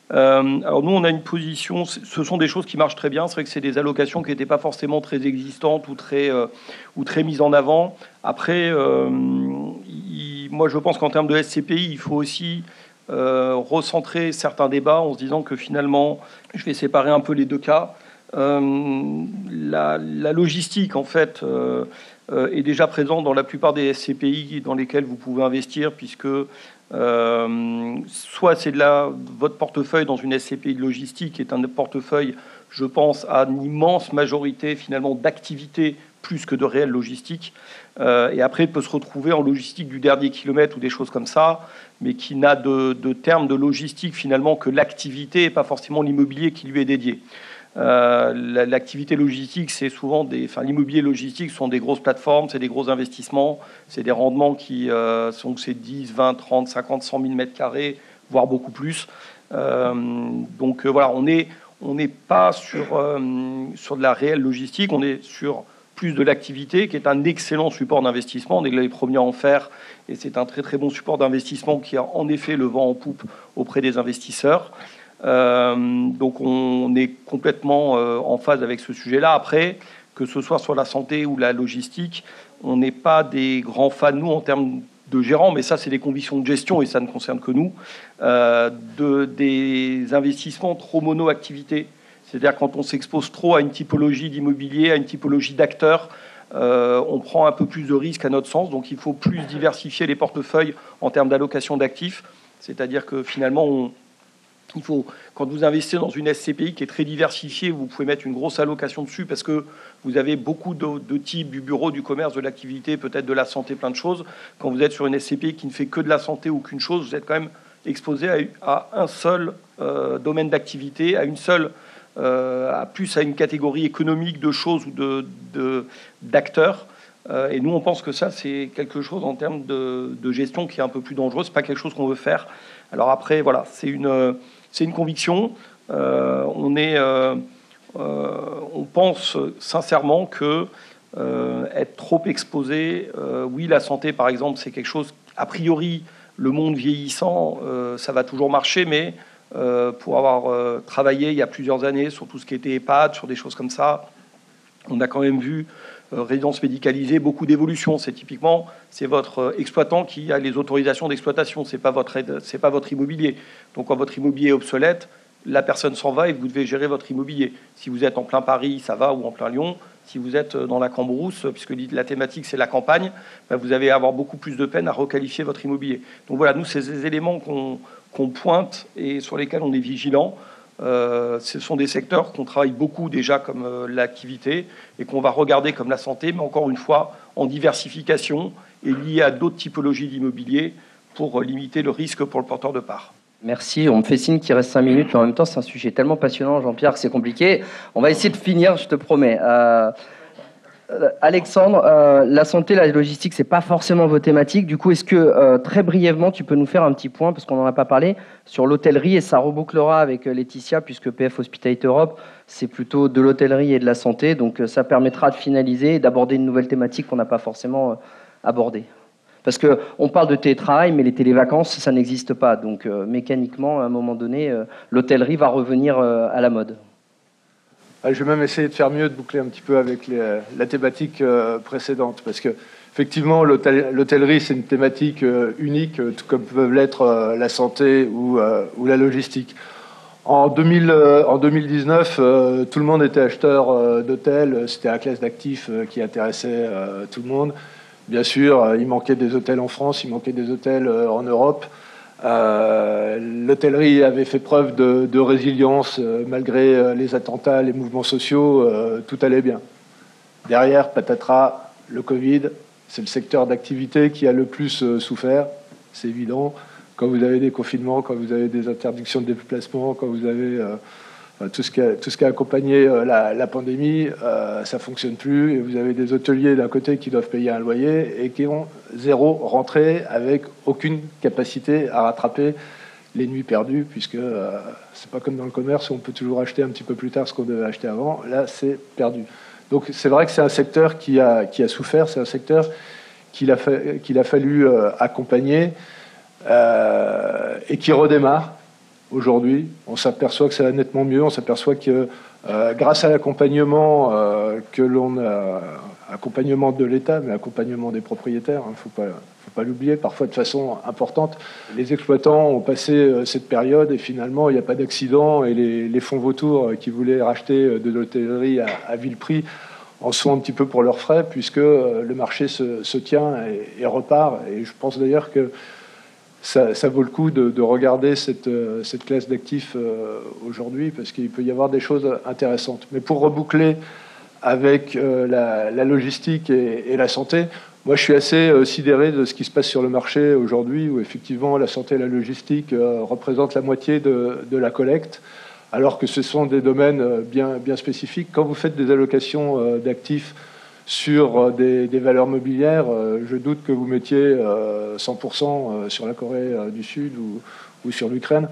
Alors nous, on a une position, ce sont des choses qui marchent très bien. C'est vrai que c'est des allocations qui n'étaient pas forcément très existantes ou très mises en avant. Après, moi, je pense qu'en termes de SCPI, il faut aussi recentrer certains débats en se disant que finalement, je vais séparer un peu les deux cas. La logistique, en fait, est déjà présente dans la plupart des SCPI dans lesquels vous pouvez investir, puisque soit c'est votre portefeuille dans une SCPI de logistique est un portefeuille, je pense, à une immense majorité finalement d'activités plus que de réelle logistique. Et après, il peut se retrouver en logistique du dernier kilomètre ou des choses comme ça, mais qui n'a de terme de logistique finalement que l'activité et pas forcément l'immobilier qui lui est dédié. L'activité logistique, c'est souvent l'immobilier logistique sont des grosses plateformes, c'est des gros investissements, c'est des rendements qui sont 10, 20, 30, 50, 100 000 mètres carrés, voire beaucoup plus. Donc voilà, on n'est pas sur de la réelle logistique, on est sur plus de l'activité, qui est un excellent support d'investissement. On est les premiers à en faire, et c'est un très très bon support d'investissement qui a en effet le vent en poupe auprès des investisseurs. Donc on est complètement en phase avec ce sujet-là. Après, que ce soit sur la santé ou la logistique, on n'est pas des grands fans, nous, en termes de gérants, mais ça, c'est des convictions de gestion et ça ne concerne que nous, des investissements trop mono-activité. C'est-à-dire quand on s'expose trop à une typologie d'immobilier, à une typologie d'acteurs, on prend un peu plus de risques à notre sens. Donc il faut plus diversifier les portefeuilles en termes d'allocation d'actifs. C'est-à-dire que finalement, quand vous investissez dans une SCPI qui est très diversifiée, vous pouvez mettre une grosse allocation dessus parce que vous avez beaucoup de types du bureau, du commerce, de l'activité, peut-être de la santé, plein de choses. Quand vous êtes sur une SCPI qui ne fait que de la santé ou qu'une chose, vous êtes quand même exposé à un seul domaine d'activité, à une seule, à une catégorie économique de choses ou d'acteurs. Et nous, on pense que ça, c'est quelque chose en termes de gestion qui est un peu plus dangereux. C'est pas quelque chose qu'on veut faire. Alors après, voilà, c'est une conviction. On pense sincèrement que être trop exposé, oui, la santé, par exemple, c'est quelque chose, a priori, le monde vieillissant, ça va toujours marcher, mais pour avoir travaillé il y a plusieurs années sur tout ce qui était EHPAD, sur des choses comme ça, on a quand même vu résidence médicalisée, beaucoup d'évolutions. C'est votre exploitant qui a les autorisations d'exploitation, c'est pas votre immobilier. Donc quand votre immobilier est obsolète, la personne s'en va et vous devez gérer votre immobilier. Si vous êtes en plein Paris, ça va, ou en plein Lyon. Si vous êtes dans la Cambrousse, puisque la thématique c'est la campagne, vous allez avoir beaucoup plus de peine à requalifier votre immobilier. Donc voilà, nous, c'est des éléments qu'on pointe et sur lesquels on est vigilant. Ce sont des secteurs qu'on travaille beaucoup déjà comme l'activité et qu'on va regarder comme la santé, mais encore une fois en diversification et lié à d'autres typologies d'immobilier pour limiter le risque pour le porteur de part.
Merci, on me fait signe qu'il reste 5 minutes, mais en même temps c'est un sujet tellement passionnant, Jean-Pierre, que c'est compliqué. On va essayer de finir, je te promets. Alexandre, la santé, la logistique, c'est pas forcément vos thématiques. Du coup, est-ce que très brièvement, tu peux nous faire un petit point, parce qu'on n'en a pas parlé, sur l'hôtellerie, et ça rebouclera avec Laetitia, puisque PF Hospitality Europe, c'est plutôt de l'hôtellerie et de la santé. Donc ça permettra de finaliser et d'aborder une nouvelle thématique qu'on n'a pas forcément abordée. Parce qu'on parle de télétravail, mais les télévacances, ça n'existe pas. Donc mécaniquement, à un moment donné, l'hôtellerie va revenir à la mode.
Je vais même essayer de faire mieux, de boucler un petit peu avec la thématique précédente, parce que effectivement, l'hôtellerie, c'est une thématique unique, tout comme peuvent l'être la santé ou la logistique. En 2019, tout le monde était acheteur d'hôtels, c'était la classe d'actifs qui intéressait tout le monde. Bien sûr, il manquait des hôtels en France, il manquait des hôtels en Europe. L'hôtellerie avait fait preuve de résilience malgré les attentats, les mouvements sociaux, tout allait bien. Derrière, patatras, le Covid, c'est le secteur d'activité qui a le plus souffert, c'est évident. Quand vous avez des confinements, quand vous avez des interdictions de déplacement, quand vous avez tout ce qui a accompagné la pandémie, ça fonctionne plus. Et vous avez des hôteliers d'un côté qui doivent payer un loyer et qui ont zéro rentrée avec aucune capacité à rattraper les nuits perdues, puisque c'est pas comme dans le commerce où on peut toujours acheter un petit peu plus tard ce qu'on devait acheter avant. Là, c'est perdu. Donc c'est vrai que c'est un secteur qui a souffert, c'est un secteur qu'il a fallu accompagner et qui redémarre aujourd'hui. On s'aperçoit que ça va nettement mieux, on s'aperçoit que grâce à l'accompagnement que l'on a, accompagnement de l'État, mais accompagnement des propriétaires, il ne faut pas l'oublier, parfois de façon importante. Les exploitants ont passé cette période et finalement, il n'y a pas d'accident et les fonds vautours qui voulaient racheter de l'hôtellerie à vil prix en sont un petit peu pour leurs frais, puisque le marché se tient et repart. Et je pense d'ailleurs que ça vaut le coup de regarder cette classe d'actifs aujourd'hui, parce qu'il peut y avoir des choses intéressantes. Mais pour reboucler avec la logistique et la santé, moi je suis assez sidéré de ce qui se passe sur le marché aujourd'hui, où effectivement la santé et la logistique représentent la moitié de la collecte, alors que ce sont des domaines bien spécifiques. Quand vous faites des allocations d'actifs sur des valeurs mobilières, je doute que vous mettiez 100% sur la Corée du Sud ou sur l'Ukraine.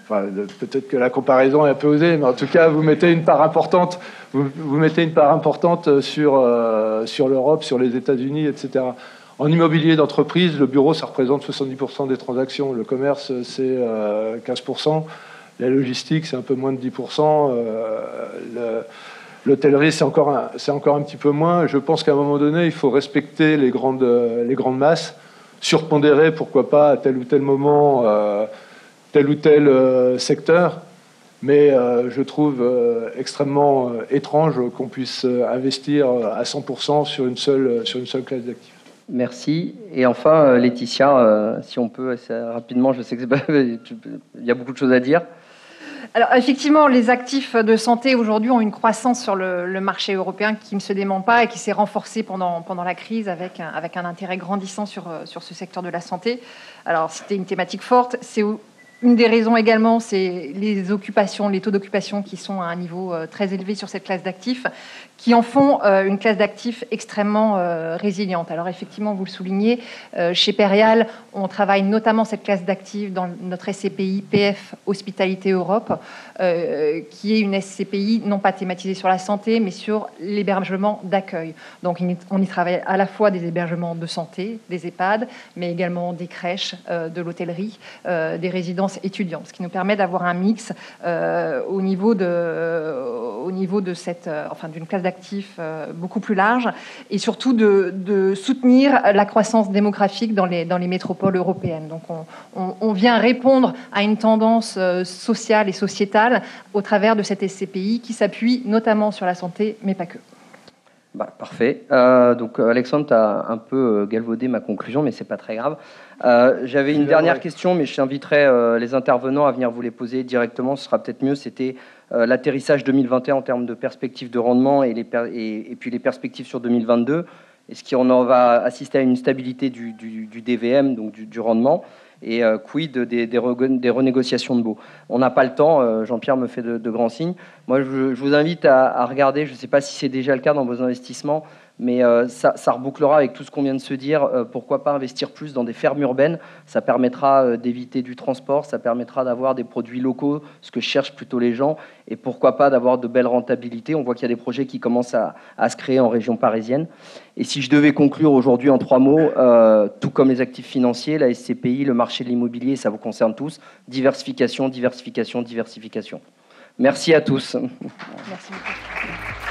Enfin, peut-être que la comparaison est un peu osée, mais en tout cas, vous mettez une part importante. Vous mettez une part importante sur l'Europe, sur les États-Unis, etc. En immobilier d'entreprise, le bureau, ça représente 70% des transactions. Le commerce, c'est 15%. La logistique, c'est un peu moins de 10%. L'hôtellerie, c'est encore un petit peu moins. Je pense qu'à un moment donné, il faut respecter les grandes masses, surpondérer, pourquoi pas, à tel ou tel moment, tel ou tel secteur. Mais je trouve extrêmement étrange qu'on puisse investir à 100% sur une seule classe d'actifs.
Merci. Et enfin, Laetitia, si on peut assez rapidement, je sais que il y a beaucoup de choses à dire.
Alors effectivement, les actifs de santé aujourd'hui ont une croissance sur le marché européen qui ne se dément pas et qui s'est renforcée pendant la crise avec un intérêt grandissant sur ce secteur de la santé. Alors c'était une thématique forte. C'est une des raisons également, c'est les occupations, les taux d'occupation qui sont à un niveau très élevé sur cette classe d'actifs, qui en font une classe d'actifs extrêmement résiliente. Alors effectivement, vous le soulignez, chez Perial, on travaille notamment cette classe d'actifs dans notre SCPI PF Hospitalité Europe, qui est une SCPI non pas thématisée sur la santé, mais sur l'hébergement d'accueil. Donc on y travaille à la fois des hébergements de santé, des EHPAD, mais également des crèches, de l'hôtellerie, des résidences étudiantes, ce qui nous permet d'avoir un mix au niveau de cette, d'une classe d'actifs beaucoup plus large, et surtout de soutenir la croissance démographique dans les métropoles européennes. Donc on vient répondre à une tendance sociale et sociétale au travers de cette SCPI qui s'appuie notamment sur la santé, mais pas que.
Parfait. Donc Alexandre, tu as un peu galvaudé ma conclusion, mais c'est pas très grave. J'avais une dernière question, mais j'inviterai les intervenants à venir vous les poser directement. Ce sera peut-être mieux. C'était l'atterrissage 2021 en termes de perspectives de rendement et puis les perspectives sur 2022. Est-ce qu'on va assister à une stabilité du DVM, donc du rendement, et quid des renégociations de baux? On n'a pas le temps, Jean-Pierre me fait de grands signes. Moi, je vous invite à regarder, je ne sais pas si c'est déjà le cas dans vos investissements, mais ça rebouclera avec tout ce qu'on vient de se dire. Pourquoi pas investir plus dans des fermes urbaines? Ça permettra d'éviter du transport, ça permettra d'avoir des produits locaux, ce que cherchent plutôt les gens, et pourquoi pas d'avoir de belles rentabilités. On voit qu'il y a des projets qui commencent à se créer en région parisienne. Et si je devais conclure aujourd'hui en 3 mots, tout comme les actifs financiers, la SCPI, le marché de l'immobilier, ça vous concerne tous. Diversification, diversification, diversification. Merci à tous.
Merci beaucoup.